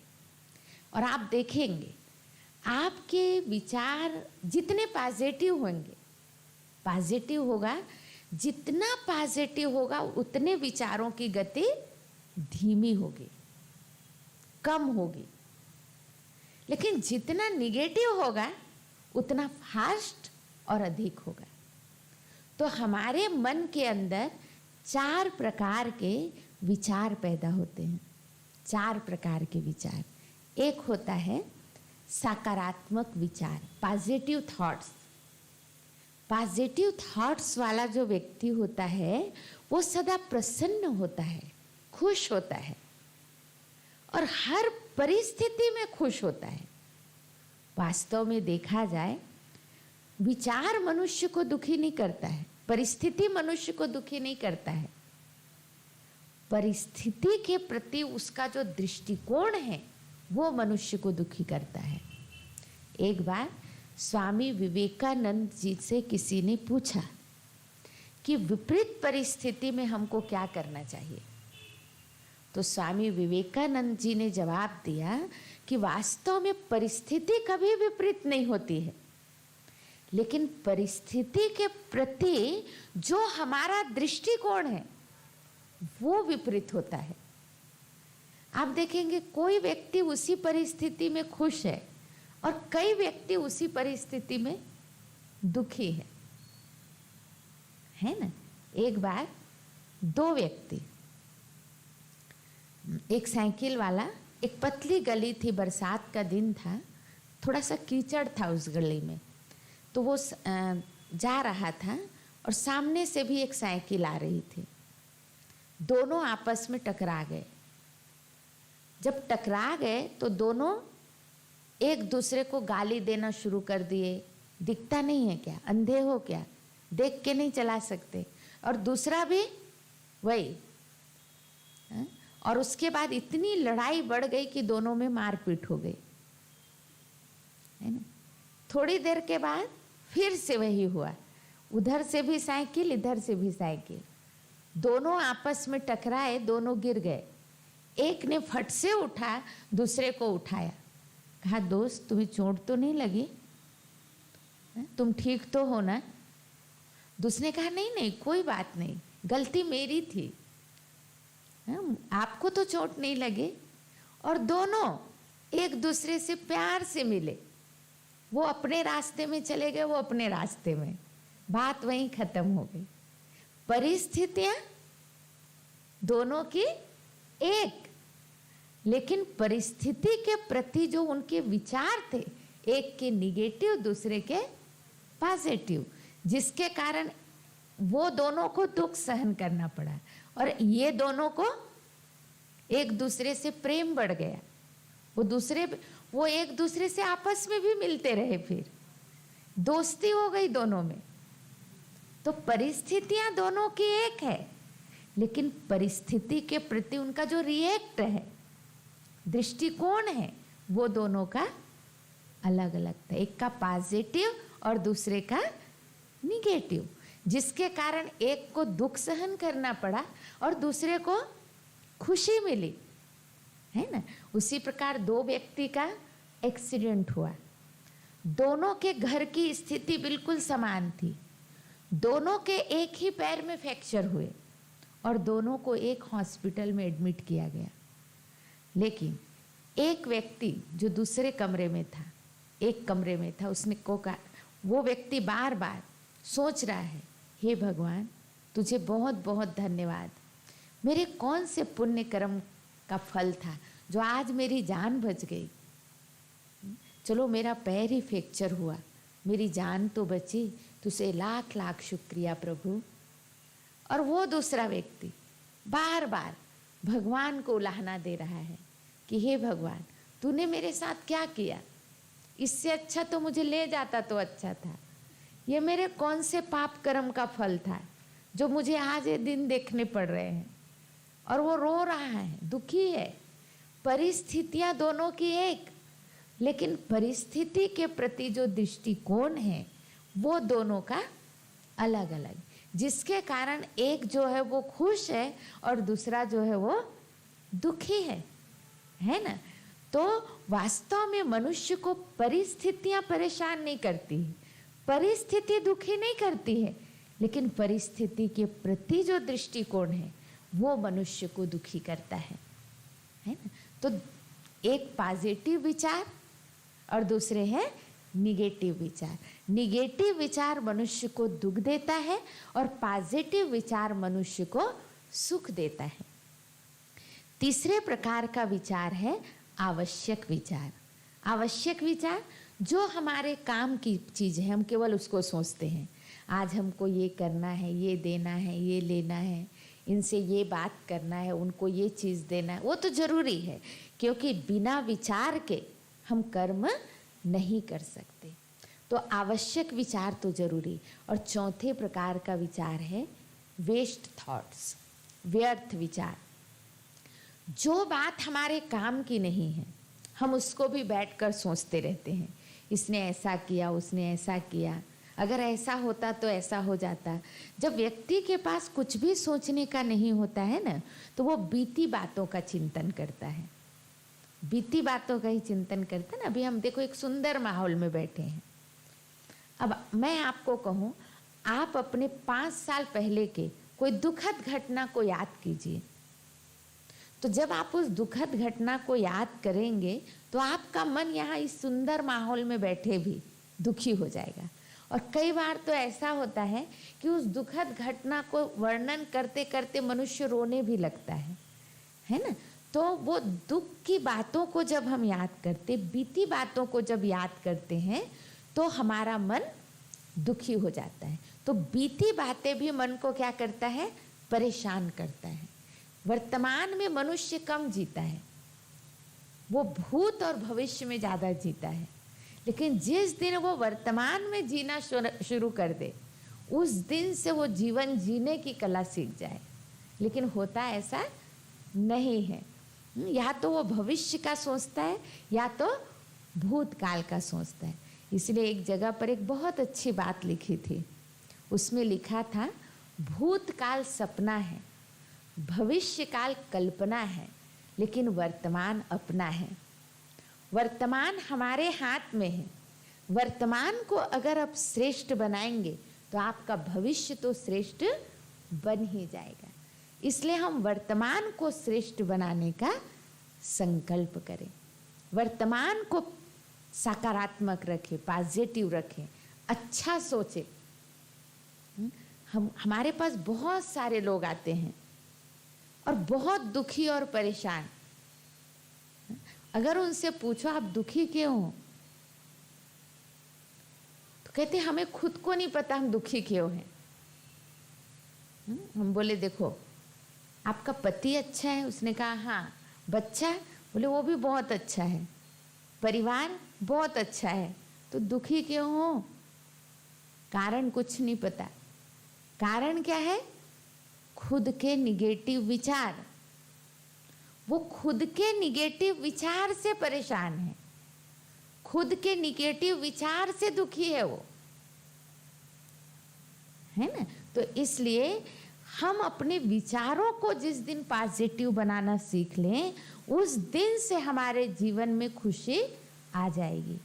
और आप देखेंगे आपके विचार जितने पॉजिटिव होंगे, पॉजिटिव होगा, जितना पॉजिटिव होगा उतने विचारों की गति धीमी होगी, कम होगी। लेकिन जितना निगेटिव होगा उतना फास्ट और अधिक होगा। तो हमारे मन के अंदर 4 प्रकार के विचार पैदा होते हैं। 4 प्रकार के विचार। एक होता है सकारात्मक विचार, पॉजिटिव थॉट्स। पॉजिटिव थॉट्स वाला जो व्यक्ति होता है वो सदा प्रसन्न होता है, खुश होता है और हर परिस्थिति में खुश होता है। वास्तव में देखा जाए, विचार मनुष्य को दुखी नहीं करता है, परिस्थिति मनुष्य को दुखी नहीं करता है। परिस्थिति के प्रति उसका जो दृष्टिकोण है वो मनुष्य को दुखी करता है। एक बार स्वामी विवेकानंद जी से किसी ने पूछा कि विपरीत परिस्थिति में हमको क्या करना चाहिए। तो स्वामी विवेकानंद जी ने जवाब दिया कि वास्तव में परिस्थिति कभी विपरीत नहीं होती है, लेकिन परिस्थिति के प्रति जो हमारा दृष्टिकोण है वो विपरीत होता है। आप देखेंगे कोई व्यक्ति उसी परिस्थिति में खुश है और कई व्यक्ति उसी परिस्थिति में दुखी है ना। एक बार 2 व्यक्ति, एक साइकिल वाला, एक पतली गली थी, बरसात का दिन था, थोड़ा सा कीचड़ था उस गली में, तो वो जा रहा था और सामने से भी एक साइकिल आ रही थी। दोनों आपस में टकरा गए। जब टकरा गए तो दोनों एक दूसरे को गाली देना शुरू कर दिए। दिखता नहीं है क्या, अंधे हो क्या, देख के नहीं चला सकते। और दूसरा भी वही। और उसके बाद इतनी लड़ाई बढ़ गई कि दोनों में मारपीट हो गई, है ना। थोड़ी देर के बाद फिर से वही हुआ, उधर से भी साइकिल इधर से भी साइकिल, दोनों आपस में टकराए, दोनों गिर गए। एक ने फट से उठा, दूसरे को उठाया, कहा दोस्त तुम्हें चोट तो नहीं लगी, तुम ठीक तो हो ना? दूसरे ने कहा नहीं नहीं कोई बात नहीं, गलती मेरी थी, आपको तो चोट नहीं लगे। और दोनों एक दूसरे से प्यार से मिले, वो अपने रास्ते में चले गए, वो अपने रास्ते में, बात वहीं खत्म हो गई। परिस्थितियां दोनों की एक, लेकिन परिस्थिति के प्रति जो उनके विचार थे, एक के निगेटिव दूसरे के पॉजिटिव, जिसके कारण वो दोनों को दुख सहन करना पड़ा और ये दोनों को एक दूसरे से प्रेम बढ़ गया। वो एक दूसरे से आपस में भी मिलते रहे, फिर दोस्ती हो गई दोनों में। तो परिस्थितियां दोनों की एक है, लेकिन परिस्थिति के प्रति उनका जो रिएक्ट है, दृष्टिकोण है, वो दोनों का अलग अलग था। एक का पॉजिटिव और दूसरे का निगेटिव, जिसके कारण एक को दुख सहन करना पड़ा और दूसरे को खुशी मिली, है ना। उसी प्रकार दो व्यक्ति का एक्सीडेंट हुआ, दोनों के घर की स्थिति बिल्कुल समान थी, दोनों के एक ही पैर में फ्रैक्चर हुए और दोनों को एक हॉस्पिटल में एडमिट किया गया। लेकिन एक व्यक्ति जो दूसरे कमरे में था, एक कमरे में था, उसने को कहा, वो व्यक्ति बार बार सोच रहा है, हे भगवान तुझे बहुत बहुत धन्यवाद, मेरे कौन से पुण्य कर्म का फल था जो आज मेरी जान बच गई। चलो मेरा पैर ही फ्रैक्चर हुआ, मेरी जान तो बची, तुझे लाख लाख शुक्रिया प्रभु। और वो दूसरा व्यक्ति बार बार भगवान को उलाहना दे रहा है कि हे भगवान तूने मेरे साथ क्या किया, इससे अच्छा तो मुझे ले जाता तो अच्छा था, ये मेरे कौन से पाप कर्म का फल था जो मुझे आज ये दिन देखने पड़ रहे हैं। और वो रो रहा है, दुखी है। परिस्थितियां दोनों की एक, लेकिन परिस्थिति के प्रति जो दृष्टिकोण है वो दोनों का अलग अलग, जिसके कारण एक जो है वो खुश है और दूसरा जो है वो दुखी है ना। तो वास्तव में मनुष्य को परिस्थितियां परेशान नहीं करती है, परिस्थिति दुखी नहीं करती है, लेकिन परिस्थिति के प्रति जो दृष्टिकोण है वो मनुष्य को दुखी करता है ना। तो एक पॉजिटिव विचार और दूसरे हैं निगेटिव विचार। निगेटिव विचार मनुष्य को दुख देता है और पॉजिटिव विचार मनुष्य को सुख देता है। तीसरे प्रकार का विचार है आवश्यक विचार। आवश्यक विचार जो हमारे काम की चीज़ है, हम केवल उसको सोचते हैं, आज हमको ये करना है, ये देना है, ये लेना है, इनसे ये बात करना है, उनको ये चीज़ देना है, वो तो जरूरी है, क्योंकि बिना विचार के हम कर्म नहीं कर सकते। तो आवश्यक विचार तो जरूरी। और चौथे प्रकार का विचार है वेस्ट थॉट्स, व्यर्थ विचार। जो बात हमारे काम की नहीं है हम उसको भी बैठकर सोचते रहते हैं, इसने ऐसा किया, उसने ऐसा किया, अगर ऐसा होता तो ऐसा हो जाता। जब व्यक्ति के पास कुछ भी सोचने का नहीं होता है ना, तो वो बीती बातों का चिंतन करता है, बीती बातों का ही चिंतन करता है ना। अभी हम देखो एक सुंदर माहौल में बैठे हैं, अब मैं आपको कहूँ आप अपने 5 साल पहले के कोई दुखद घटना को याद कीजिए, तो जब आप उस दुखद घटना को याद करेंगे तो आपका मन यहाँ इस सुंदर माहौल में बैठे भी दुखी हो जाएगा। और कई बार तो ऐसा होता है कि उस दुखद घटना को वर्णन करते करते मनुष्य रोने भी लगता है ना। तो वो दुख की बातों को जब हम याद करते, बीती बातों को जब याद करते हैं तो हमारा मन दुखी हो जाता है। तो बीती बातें भी मन को क्या करता है, परेशान करता है। वर्तमान में मनुष्य कम जीता है, वो भूत और भविष्य में ज़्यादा जीता है। लेकिन जिस दिन वो वर्तमान में जीना शुरू कर दे, उस दिन से वो जीवन जीने की कला सीख जाए। लेकिन होता ऐसा नहीं है, या तो वो भविष्य का सोचता है या तो भूतकाल का सोचता है। इसलिए एक जगह पर एक बहुत अच्छी बात लिखी थी। उसमें लिखा था, भूतकाल सपना है, भविष्य काल कल्पना है, लेकिन वर्तमान अपना है। वर्तमान हमारे हाथ में है। वर्तमान को अगर आप श्रेष्ठ बनाएंगे तो आपका भविष्य तो श्रेष्ठ बन ही जाएगा। इसलिए हम वर्तमान को श्रेष्ठ बनाने का संकल्प करें। वर्तमान को सकारात्मक रखें, पॉजिटिव रखें, अच्छा सोचें। हमारे पास बहुत सारे लोग आते हैं और बहुत दुखी और परेशान। अगर उनसे पूछो आप दुखी क्यों हो, तो कहते हमें खुद को नहीं पता हम दुखी क्यों हैं। हम बोले देखो आपका पति अच्छा है, उसने कहा हाँ। बच्चा, बोले वो भी बहुत अच्छा है। परिवार बहुत अच्छा है, तो दुखी क्यों हो? कारण कुछ नहीं पता। कारण क्या है? खुद के निगेटिव विचार। वो खुद के निगेटिव विचार से परेशान है, खुद के निगेटिव विचार से दुखी है वो, है ना। तो इसलिए हम अपने विचारों को जिस दिन पॉजिटिव बनाना सीख लें, उस दिन से हमारे जीवन में खुशी आ जाएगी,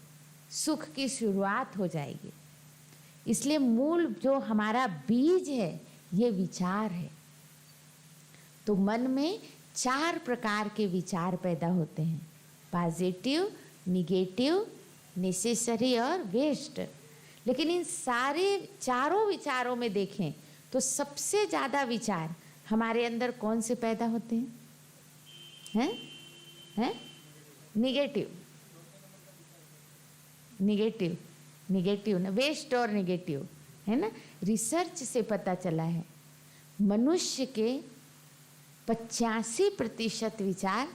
सुख की शुरुआत हो जाएगी। इसलिए मूल जो हमारा बीज है ये विचार है। तो मन में 4 प्रकार के विचार पैदा होते हैं, पॉजिटिव, निगेटिव, नेसेसरी और वेस्ट। लेकिन इन सारे चारों विचारों में देखें तो सबसे ज़्यादा विचार हमारे अंदर कौन से पैदा होते हैं? हैं? निगेटिव, निगेटिव, निगेटिव ना, वेस्ट और निगेटिव, है ना। रिसर्च से पता चला है मनुष्य के 85% विचार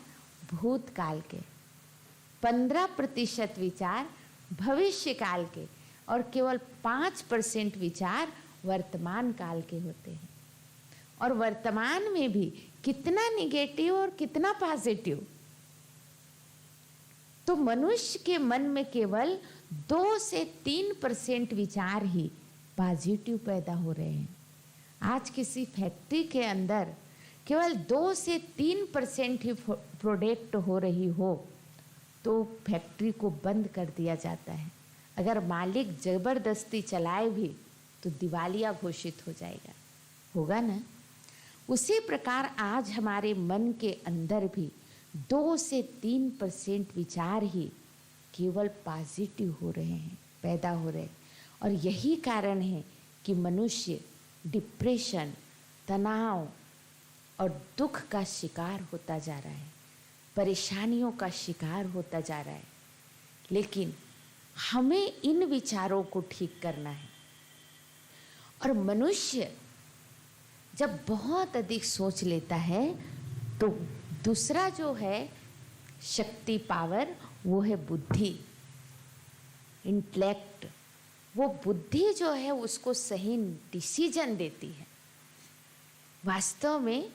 भूतकाल के, 15% विचार भविष्य काल के और केवल 5% विचार वर्तमान काल के होते हैं। और वर्तमान में भी कितना निगेटिव और कितना पॉजिटिव। तो मनुष्य के मन में केवल 2 से 3% विचार ही पॉजिटिव पैदा हो रहे हैं। आज किसी फैक्ट्री के अंदर केवल 2 से 3% ही प्रोडक्ट हो रही हो तो फैक्ट्री को बंद कर दिया जाता है। अगर मालिक जबरदस्ती चलाए भी तो दिवालिया घोषित हो जाएगा, होगा ना। उसी प्रकार आज हमारे मन के अंदर भी 2 से 3% विचार ही केवल पॉजिटिव हो रहे हैं, पैदा हो रहे हैं। और यही कारण है कि मनुष्य डिप्रेशन, तनाव और दुख का शिकार होता जा रहा है, परेशानियों का शिकार होता जा रहा है। लेकिन हमें इन विचारों को ठीक करना है। और मनुष्य जब बहुत अधिक सोच लेता है तो दूसरा जो है शक्ति, पावर, वो है बुद्धि, इंटेलेक्ट। वो बुद्धि जो है उसको सही डिसीजन देती है। वास्तव में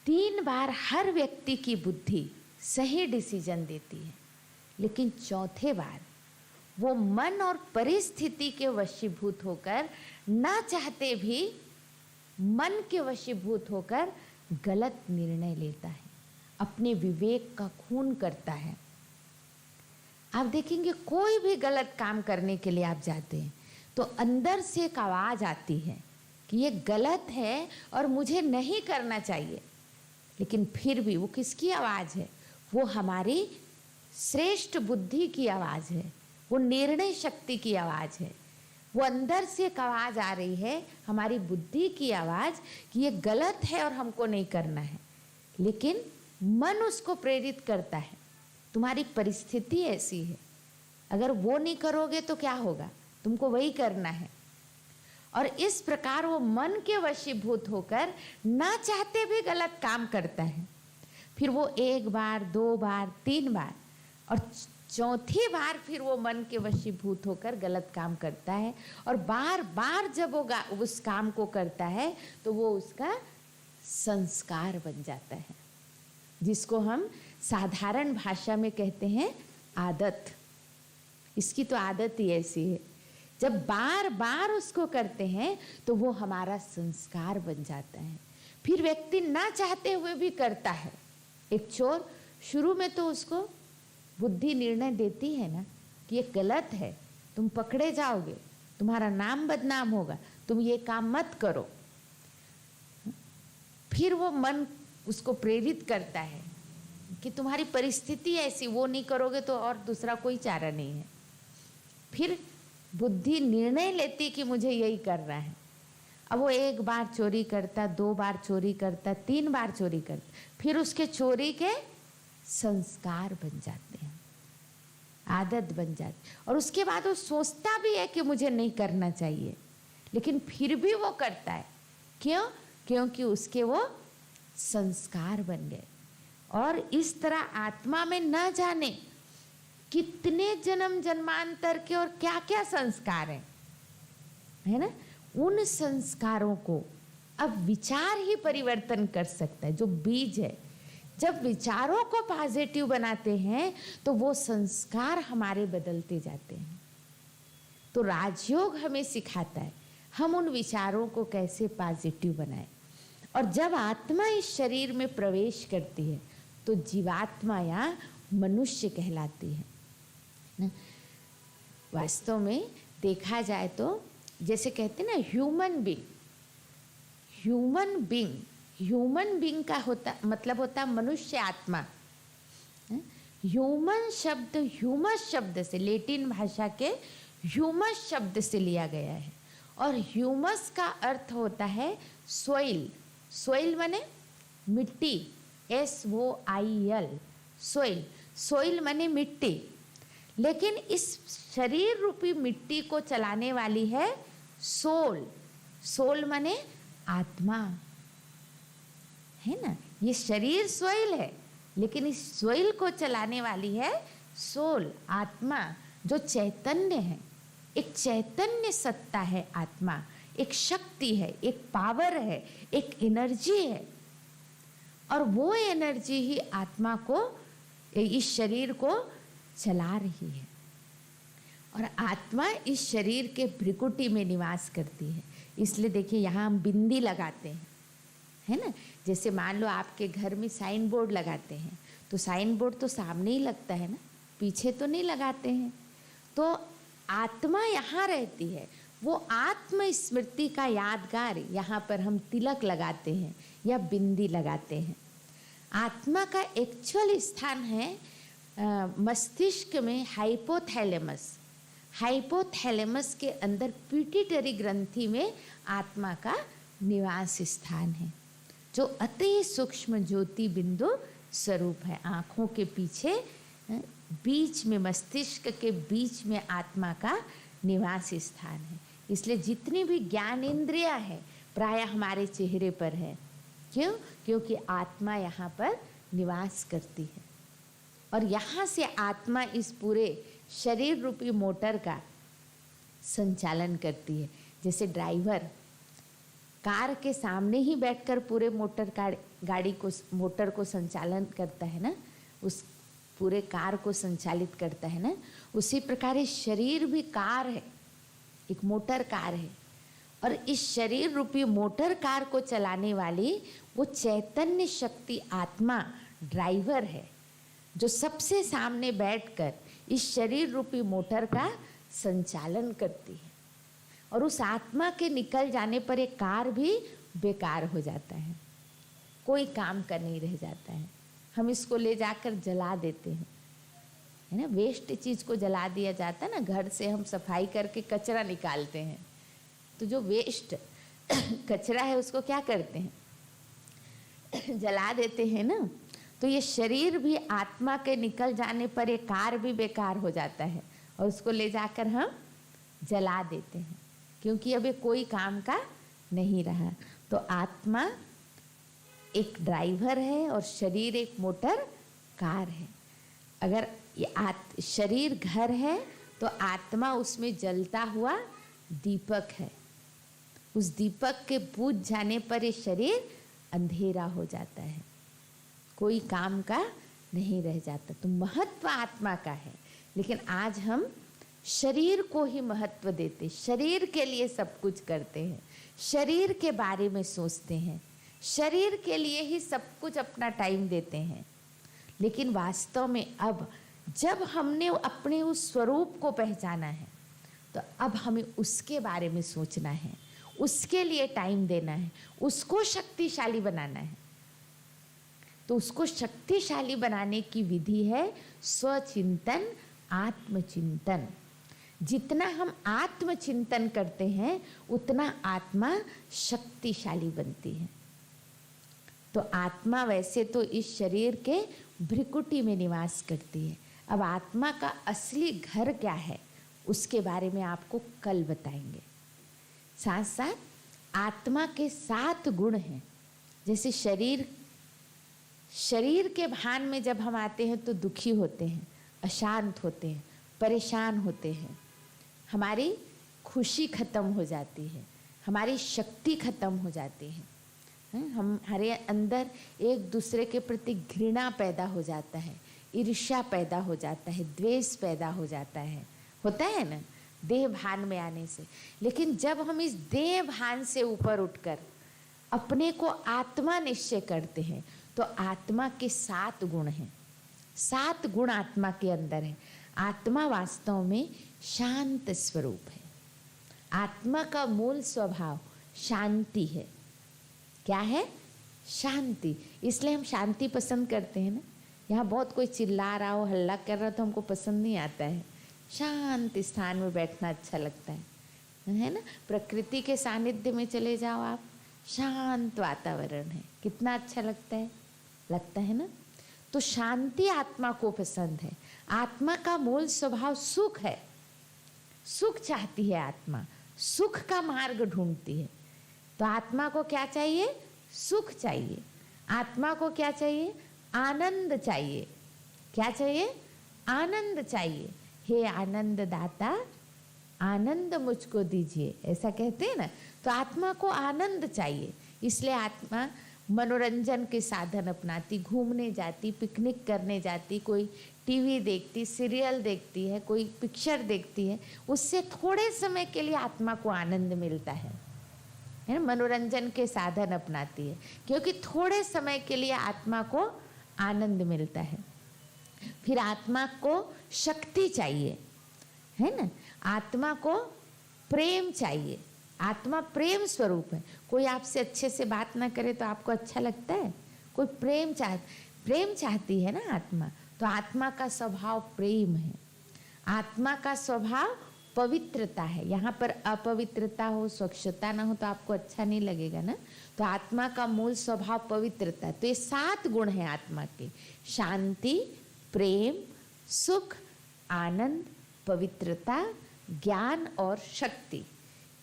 3 बार हर व्यक्ति की बुद्धि सही डिसीजन देती है, लेकिन चौथे बार वो मन और परिस्थिति के वशीभूत होकर, ना चाहते भी मन के वशीभूत होकर गलत निर्णय लेता है, अपने विवेक का खून करता है। आप देखेंगे कोई भी गलत काम करने के लिए आप जाते हैं तो अंदर से एक आवाज़ आती है कि ये गलत है और मुझे नहीं करना चाहिए। लेकिन फिर भी वो किसकी आवाज़ है? वो हमारी श्रेष्ठ बुद्धि की आवाज़ है, वो निर्णय शक्ति की आवाज़ है। वो अंदर से एक आवाज़ आ रही है, हमारी बुद्धि की आवाज़, कि ये गलत है और हमको नहीं करना है। लेकिन मन उसको प्रेरित करता है, तुम्हारी परिस्थिति ऐसी है, अगर वो नहीं करोगे तो क्या होगा, तुमको वही करना है। और इस प्रकार वो मन के वशीभूत होकर ना चाहते भी गलत काम करता है। फिर वो 1 बार, 2 बार, 3 बार और चौथी बार फिर वो मन के वशीभूत होकर गलत काम करता है। और बार बार जब वो उस काम को करता है तो वो उसका संस्कार बन जाता है, जिसको हम साधारण भाषा में कहते हैं आदत। इसकी तो आदत ही ऐसी है। जब बार बार उसको करते हैं तो वो हमारा संस्कार बन जाता है। फिर व्यक्ति ना चाहते हुए भी करता है। एक चोर शुरू में तो उसको बुद्धि निर्णय देती है ना कि ये गलत है, तुम पकड़े जाओगे, तुम्हारा नाम बदनाम होगा, तुम ये काम मत करो। फिर वो मन उसको प्रेरित करता है कि तुम्हारी परिस्थिति ऐसी, वो नहीं करोगे तो और दूसरा कोई चारा नहीं है। फिर बुद्धि निर्णय लेती कि मुझे यही करना है। अब वो एक बार चोरी करता, 2 बार चोरी करता, 3 बार चोरी करता, फिर उसके चोरी के संस्कार बन जाते हैं, आदत बन जाती। और उसके बाद वो सोचता भी है कि मुझे नहीं करना चाहिए, लेकिन फिर भी वो करता है। क्यों? क्योंकि उसके वो संस्कार बन गए। और इस तरह आत्मा में न जाने कितने जन्म जन्मांतर के और क्या क्या संस्कार हैं, है ना। उन संस्कारों को अब विचार ही परिवर्तन कर सकता है, जो बीज है। जब विचारों को पॉजिटिव बनाते हैं तो वो संस्कार हमारे बदलते जाते हैं। तो राजयोग हमें सिखाता है हम उन विचारों को कैसे पॉजिटिव बनाएं। और जब आत्मा इस शरीर में प्रवेश करती है तो जीवात्मा या मनुष्य कहलाती है ना। वास्तव में देखा जाए तो जैसे कहते हैं ना ह्यूमन बीइंग का मतलब होता मनुष्य आत्मा। ह्यूमन शब्द ह्यूमस शब्द से, लेटिन भाषा के ह्यूमस शब्द से लिया गया है। और ह्यूमस का अर्थ होता है सोइल। सोइल माने मिट्टी, SOIL, सोइल। सोइल माने मिट्टी। लेकिन इस शरीर रूपी मिट्टी को चलाने वाली है सोल। सोल माने आत्मा, है ना। ये शरीर सोइल है, लेकिन इस सोइल को चलाने वाली है सोल, आत्मा, जो चैतन्य है। एक चैतन्य सत्ता है आत्मा, एक शक्ति है, एक पावर है, एक एनर्जी है। और वो एनर्जी ही आत्मा को, इस शरीर को चला रही है। और आत्मा इस शरीर के भ्रिकुटी में निवास करती है। इसलिए देखिए यहाँ हम बिंदी लगाते हैं, है ना। जैसे मान लो आपके घर में साइन बोर्ड लगाते हैं तो साइन बोर्ड तो सामने ही लगता है ना, पीछे तो नहीं लगाते हैं। तो आत्मा यहाँ रहती है, वो आत्म स्मृति का यादगार यहाँ पर हम तिलक लगाते हैं या बिंदी लगाते हैं। आत्मा का एक्चुअल स्थान है मस्तिष्क में हाइपोथैलेमस। हाइपोथैलेमस के अंदर पिट्यूटरी ग्रंथि में आत्मा का निवास स्थान है, जो अति सूक्ष्म ज्योति बिंदु स्वरूप है। आँखों के पीछे बीच में, मस्तिष्क के बीच में आत्मा का निवास स्थान है। इसलिए जितनी भी ज्ञान इंद्रियाँ है प्राय हमारे चेहरे पर है। क्यों? क्योंकि आत्मा यहाँ पर निवास करती है। और यहाँ से आत्मा इस पूरे शरीर रूपी मोटर का संचालन करती है। जैसे ड्राइवर कार के सामने ही बैठकर पूरे गाड़ी को, मोटर को संचालन करता है ना, उस पूरे कार को संचालित करता है ना। उसी प्रकार ये शरीर भी कार है, एक मोटर कार है। और इस शरीर रूपी मोटर कार को चलाने वाली वो चैतन्य शक्ति आत्मा ड्राइवर है, जो सबसे सामने बैठकर इस शरीर रूपी मोटर का संचालन करती है। और उस आत्मा के निकल जाने पर एक कार भी बेकार हो जाता है, कोई काम का नहीं रह जाता है। हम इसको ले जाकर जला देते हैं, है ना। वेस्ट चीज़ को जला दिया जाता है ना। घर से हम सफाई करके कचरा निकालते हैं, तो जो वेस्ट कचरा है उसको क्या करते हैं, जला देते हैं ना। तो ये शरीर भी आत्मा के निकल जाने पर ये कार भी बेकार हो जाता है और उसको ले जाकर हम जला देते हैं, क्योंकि अब ये कोई काम का नहीं रहा। तो आत्मा एक ड्राइवर है और शरीर एक मोटर कार है। अगर ये शरीर घर है तो आत्मा उसमें जलता हुआ दीपक है। उस दीपक के बुझ जाने पर ये शरीर अंधेरा हो जाता है, कोई काम का नहीं रह जाता। तो महत्व आत्मा का है। लेकिन आज हम शरीर को ही महत्व देते, शरीर के लिए सब कुछ करते हैं, शरीर के बारे में सोचते हैं, शरीर के लिए ही सब कुछ अपना टाइम देते हैं। लेकिन वास्तव में अब जब हमने अपने उस स्वरूप को पहचाना है तो अब हमें उसके बारे में सोचना है, उसके लिए टाइम देना है, उसको शक्तिशाली बनाना है। तो उसको शक्तिशाली बनाने की विधि है स्वचिंतन, आत्मचिंतन। जितना हम आत्मचिंतन करते हैं उतना आत्मा शक्तिशाली बनती है। तो आत्मा वैसे तो इस शरीर के भ्रिकुटी में निवास करती है। अब आत्मा का असली घर क्या है उसके बारे में आपको कल बताएंगे। साथ साथ आत्मा के 7 गुण हैं। जैसे शरीर के भान में जब हम आते हैं तो दुखी होते हैं, अशांत होते हैं, परेशान होते हैं, हमारी खुशी खत्म हो जाती है, हमारी शक्ति खत्म हो जाती है, हमारे अंदर एक दूसरे के प्रति घृणा पैदा हो जाता है, ईर्ष्या पैदा हो जाता है, द्वेष पैदा हो जाता है, होता है ना देह भान में आने से। लेकिन जब हम इस देह भान से ऊपर उठकर अपने को आत्मा निश्चय करते हैं तो आत्मा के 7 गुण हैं। 7 गुण आत्मा के अंदर है। आत्मा वास्तव में शांत स्वरूप है। आत्मा का मूल स्वभाव शांति है। क्या है? शांति। इसलिए हम शांति पसंद करते हैं ना। यहाँ बहुत कोई चिल्ला रहा हो, हल्ला कर रहा हो तो हमको पसंद नहीं आता है। शांत स्थान में बैठना अच्छा लगता है ना। प्रकृति के सानिध्य में चले जाओ आप, शांत वातावरण है, कितना अच्छा लगता है ना। तो शांति आत्मा को पसंद है। आत्मा का मूल स्वभाव सुख है। सुख चाहती है आत्मा, सुख का मार्ग ढूंढती है। तो आत्मा को क्या चाहिए? सुख चाहिए। आत्मा को क्या चाहिए? आनंद चाहिए। क्या चाहिए? आनंद चाहिए। हे आनंद दाता, आनंद मुझको दीजिए, ऐसा कहते हैं ना। तो आत्मा को आनंद चाहिए, इसलिए आत्मा मनोरंजन के साधन अपनाती, घूमने जाती, पिकनिक करने जाती, कोई टीवी देखती, सीरियल देखती है, कोई पिक्चर देखती है। उससे थोड़े समय के लिए आत्मा को आनंद मिलता है ना। मनोरंजन के साधन अपनाती है क्योंकि थोड़े समय के लिए आत्मा को आनंद मिलता है। फिर आत्मा को शक्ति चाहिए, है ना। आत्मा को प्रेम चाहिए। आत्मा प्रेम स्वरूप है। कोई आपसे अच्छे से बात ना करे तो आपको अच्छा लगता है? कोई प्रेम चाहती है ना आत्मा। तो आत्मा का स्वभाव प्रेम है। आत्मा का स्वभाव पवित्रता है। यहाँ पर अपवित्रता हो, स्वच्छता ना हो तो आपको अच्छा नहीं लगेगा ना। तो आत्मा का मूल स्वभाव पवित्रता। तो ये 7 गुण हैं आत्मा के: शांति, प्रेम, सुख, आनंद, पवित्रता, ज्ञान और शक्ति।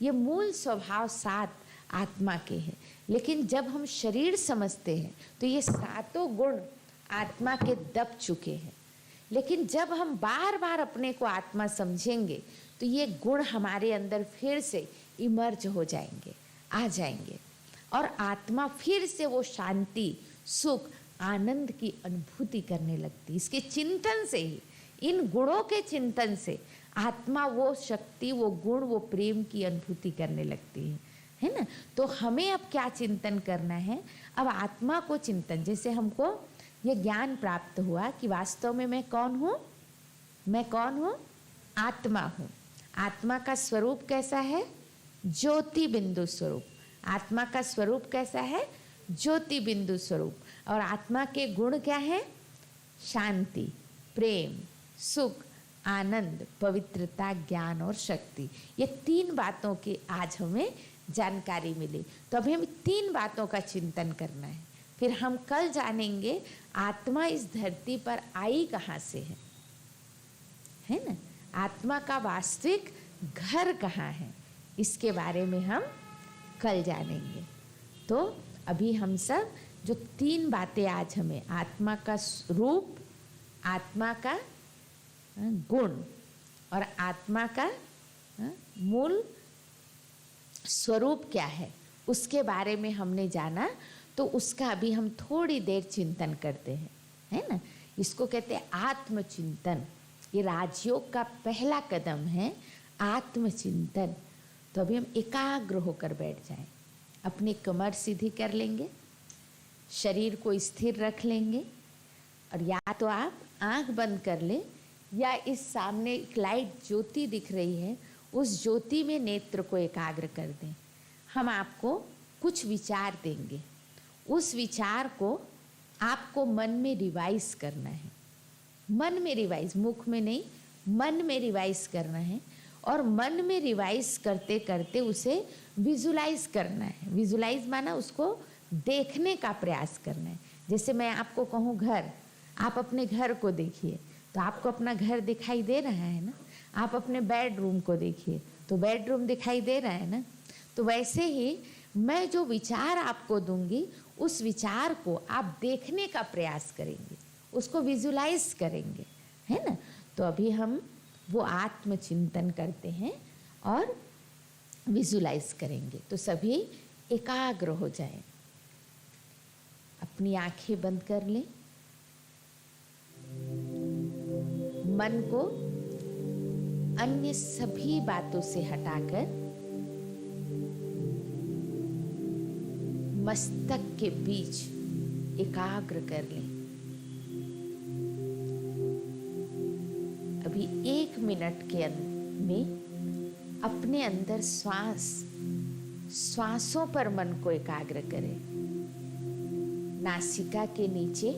ये मूल स्वभाव 7 आत्मा के हैं। लेकिन जब हम शरीर समझते हैं तो ये 7 गुण आत्मा के दब चुके हैं। लेकिन जब हम बार बार अपने को आत्मा समझेंगे तो ये गुण हमारे अंदर फिर से इमर्ज हो जाएंगे, आ जाएंगे, और आत्मा फिर से वो शांति, सुख, आनंद की अनुभूति करने लगती। इसके चिंतन से ही, इन गुणों के चिंतन से आत्मा वो शक्ति, वो गुण, वो प्रेम की अनुभूति करने लगती है ना। तो हमें अब क्या चिंतन करना है? अब आत्मा को चिंतन, जैसे हमको ये ज्ञान प्राप्त हुआ कि वास्तव में मैं कौन हूँ? मैं कौन हूँ? आत्मा हूँ। आत्मा का स्वरूप कैसा है? ज्योति बिंदु स्वरूप। आत्मा का स्वरूप कैसा है? ज्योति बिंदु स्वरूप। और आत्मा के गुण क्या है? शांति, प्रेम, सुख, आनंद, पवित्रता, ज्ञान और शक्ति। ये 3 बातों की आज हमें जानकारी मिली। तो अभी हमें 3 बातों का चिंतन करना है। फिर हम कल जानेंगे आत्मा इस धरती पर आई कहाँ से है ना। आत्मा का वास्तविक घर कहाँ है, इसके बारे में हम कल जानेंगे। तो अभी हम सब जो 3 बातें आज हमें, आत्मा का रूप, आत्मा का गुण और आत्मा का मूल स्वरूप क्या है, उसके बारे में हमने जाना। तो उसका अभी हम थोड़ी देर चिंतन करते हैं, है ना। इसको कहते हैं आत्मचिंतन। कि राजयोग का पहला कदम है आत्मचिंतन। तो अभी हम एकाग्र होकर बैठ जाएं, अपनी कमर सीधी कर लेंगे, शरीर को स्थिर रख लेंगे, और या तो आप आंख बंद कर लें या इस सामने एक लाइट ज्योति दिख रही है, उस ज्योति में नेत्र को एकाग्र कर दें। हम आपको कुछ विचार देंगे, उस विचार को आपको मन में रिवाइज करना है। मन में रिवाइज, मुख में नहीं, मन में रिवाइज करना है। और मन में रिवाइज करते करते उसे विजुलाइज करना है। विजुलाइज माना उसको देखने का प्रयास करना है। जैसे मैं आपको कहूँ घर, आप अपने घर को देखिए तो आपको अपना घर दिखाई दे रहा है ना। आप अपने बेडरूम को देखिए तो बेडरूम दिखाई दे रहा है ना। तो वैसे ही मैं जो विचार आपको दूंगी, उस विचार को आप देखने का प्रयास करेंगे, उसको विजुलाइज करेंगे, है ना। तो अभी हम वो आत्मचिंतन करते हैं और विजुलाइज करेंगे। तो सभी एकाग्र हो जाएं, अपनी आंखें बंद कर लें, मन को अन्य सभी बातों से हटाकर मस्तक के बीच एकाग्र कर लें। अभी 1 मिनट के में अपने अंदर श्वासों पर मन को एकाग्र करें। नासिका के नीचे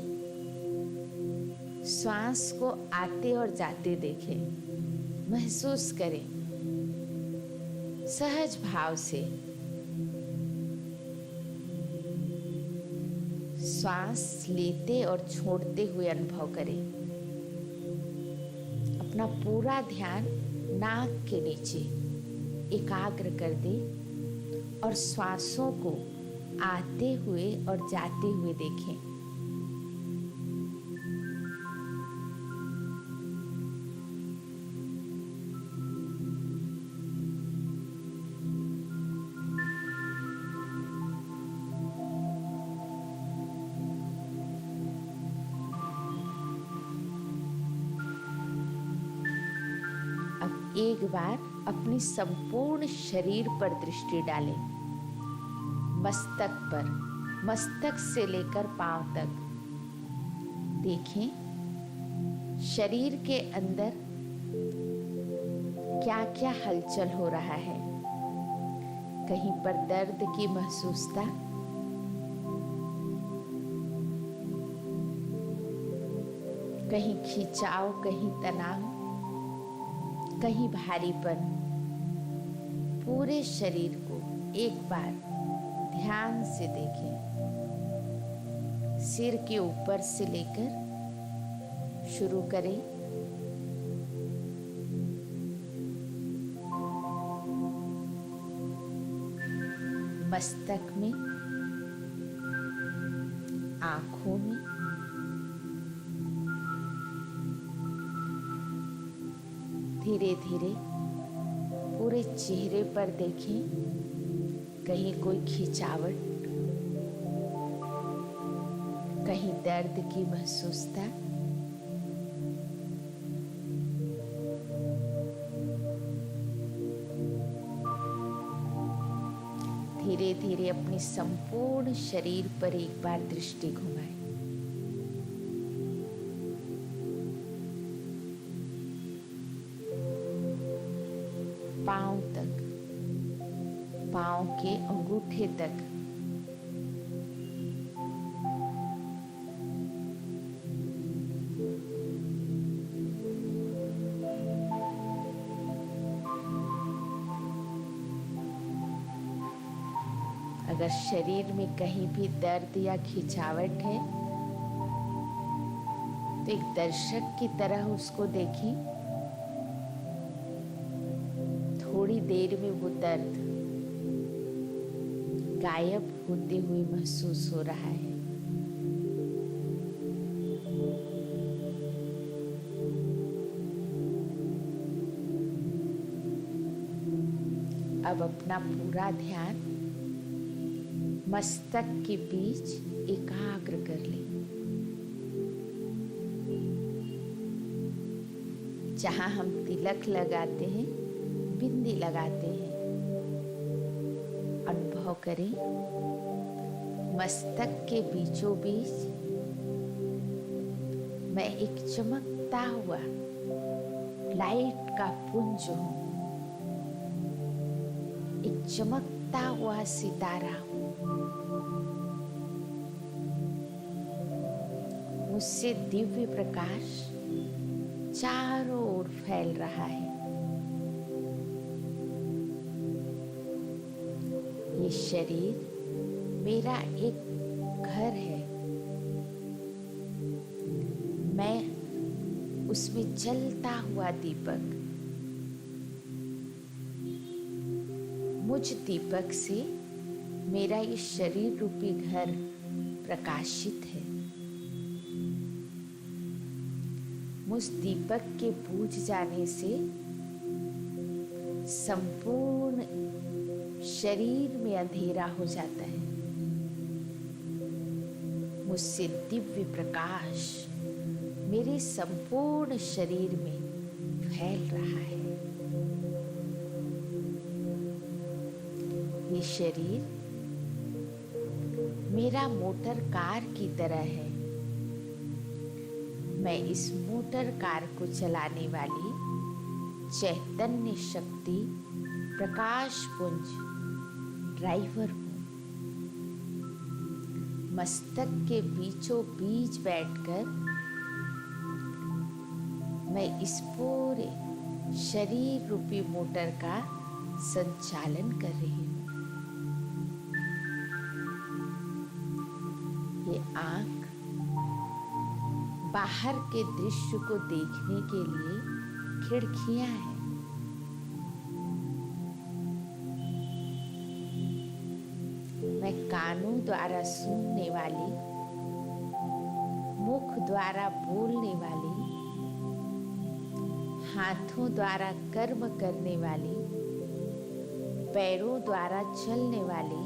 श्वास को आते और जाते देखें, महसूस करें सहज भाव से। श्वास लेते और छोड़ते हुए अनुभव करें। अपना पूरा ध्यान नाक के नीचे एकाग्र कर दें और श्वासों को आते हुए और जाते हुए देखें। एक बार अपने संपूर्ण शरीर पर दृष्टि डालें, मस्तक पर, मस्तक से लेकर पांव तक देखें शरीर के अंदर क्या क्या हलचल हो रहा है। कहीं पर दर्द की महसूसता, कहीं खिंचाव, कहीं तनाव, कहीं भारीपन। पूरे शरीर को एक बार ध्यान से देखें, सिर के ऊपर से लेकर शुरू करें। मस्तक में, आंखों में, धीरे धीरे पूरे चेहरे पर देखें, कहीं कोई खिंचावट, कहीं दर्द की महसूसता। धीरे धीरे अपनी संपूर्ण शरीर पर एक बार दृष्टि घुमाएं। पांव तक, पांव के अंगूठे तक। अगर शरीर में कहीं भी दर्द या खिंचावट है तो एक दर्शक की तरह उसको देखें। थोड़ी देर में वो दर्द गायब होते हुए महसूस हो रहा है। अब अपना पूरा ध्यान मस्तक के बीच एकाग्र कर लें। जहाँ हम तिलक लगाते हैं, बिंदी लगाते हैं। अनुभव करें, मस्तक के बीचों बीच मैं एक चमकता हुआ लाइट का पुंज हूँ, एक चमकता हुआ सितारा हूँ। मुझसे दिव्य प्रकाश चारों ओर फैल रहा है। ये शरीर मेरा एक घर है। मैं उसमें जलता हुआ दीपक, मुझ दीपक से मेरा ये शरीर रूपी घर प्रकाशित है। मुझ दीपक के बुझ जाने से संपूर्ण शरीर में अंधेरा हो जाता है। मुझसे दिव्य प्रकाश मेरे संपूर्ण शरीर में फैल रहा है। ये शरीर मेरा मोटर कार की तरह है। मैं इस मोटर कार को चलाने वाली चैतन्य शक्ति प्रकाश पुंज ड्राइवर हूँ। मस्तक के बीचों बीच बैठकर मैं इस पूरे शरीर रूपी मोटर का संचालन कर रही हूँ। ये आँख बाहर के दृश्य को देखने के लिए खिड़कियां हैं। मैं कानों द्वारा सुनने वाली, मुख द्वारा बोलने वाली, हाथों द्वारा कर्म करने वाली, पैरों द्वारा चलने वाली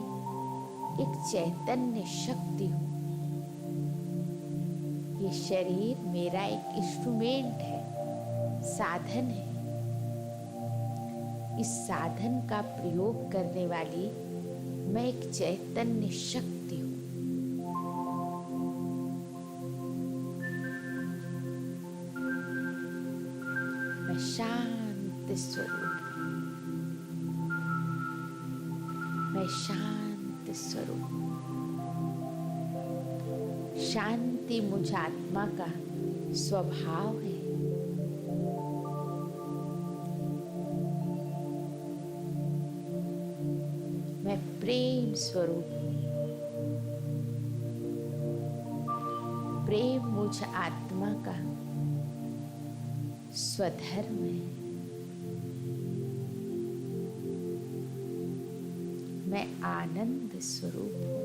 एक चैतन्य शक्ति हूँ। ये शरीर मेरा एक इंस्ट्रूमेंट है, साधन है। इस साधन का प्रयोग करने वाली मैं एक चैतन्य शक्ति हूँ। मैं शांत स्वरूप हूँ। मैं शांत स्वरूप हूँ। शांति मुझ आत्मा का स्वभाव है। मैं प्रेम स्वरूप हूँ। प्रेम मुझ आत्मा का स्वधर्म है। मैं आनंद स्वरूप हूँ।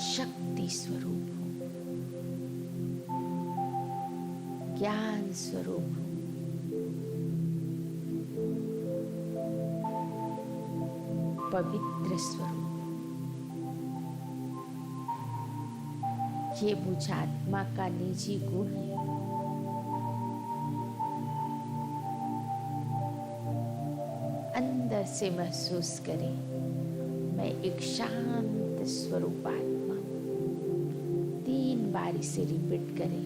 शक्ति स्वरूप हूँ। ज्ञान स्वरूप हूँ। पवित्र स्वरूप। ये मुझ आत्मा का निजी गुण है। अंदर से महसूस करें, मैं एक शांत स्वरूप आत्मा हूँ। 3 बार इसे रिपीट करें,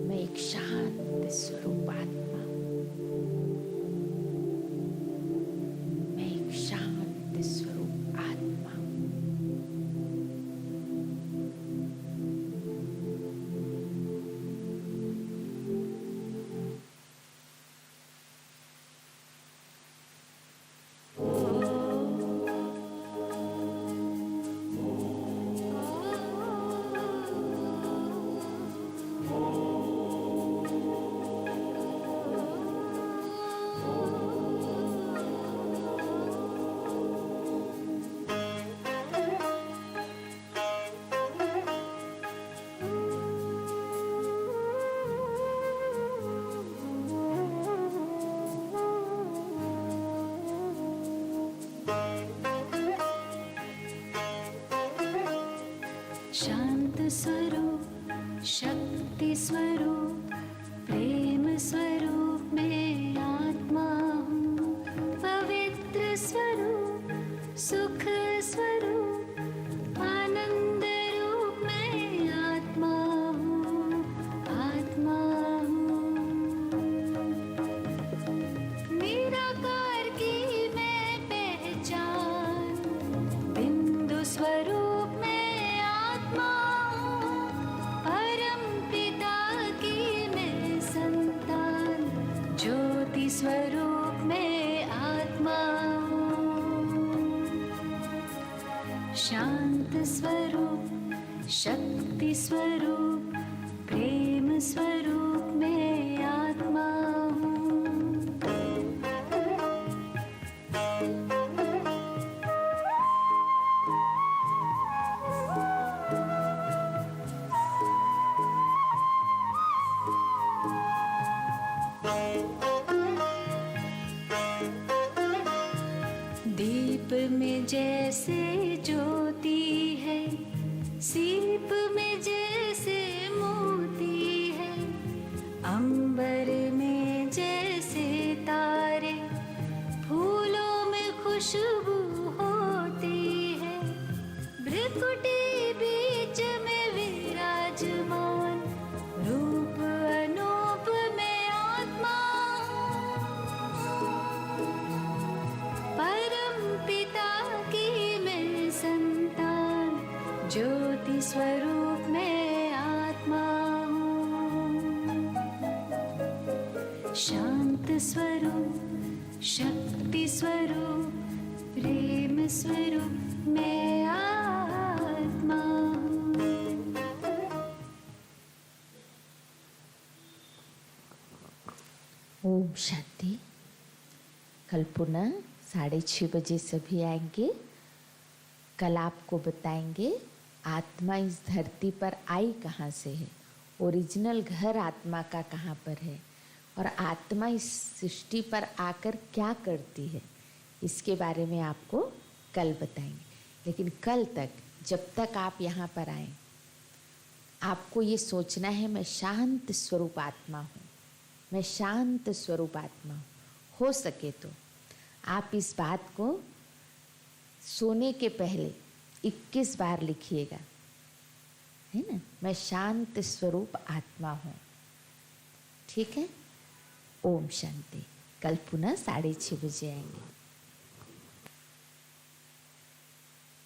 मैं एक शांत स्वरूप आत्मा हूँ। मैं एक शांत स्वरूप आत्मा हूँ। शांत स्वरूप, शक्ति स्वरूप, प्रेम स्वरूप मैं आत्मा हूँ। दीप में जैसे ज्योति है, सीप में जैसे मोती है, अंबर में जैसे तारे, फूलों में खुशबू होती है, भ्रिकुटी बीच में विराजमान, रूप अनूप में आत्मा, परम पिता की मैं संतान, ज्योति स्वरूप में आत्मा हूँ। शांत स्वरूप, शक्ति स्वरूप, प्रेम स्वरूप मैं आत्मा हूँ। ओम शांति। कल पुनः 6:30 बजे सभी आएंगे। कल आपको बताएंगे आत्मा इस धरती पर आई कहाँ से है, ओरिजिनल घर आत्मा का कहाँ पर है, और आत्मा इस सृष्टि पर आकर क्या करती है, इसके बारे में आपको कल बताएंगे। लेकिन कल तक, जब तक आप यहाँ पर आए, आपको ये सोचना है मैं शांत स्वरूप आत्मा हूँ, मैं शांत स्वरूप आत्मा हूँ। हो सके तो आप इस बात को सोने के पहले 21 बार लिखिएगा, है ना। मैं शांत स्वरूप आत्मा हूँ। ठीक है। ओम शांति। कल पुनः 6:30 बजे आएंगे।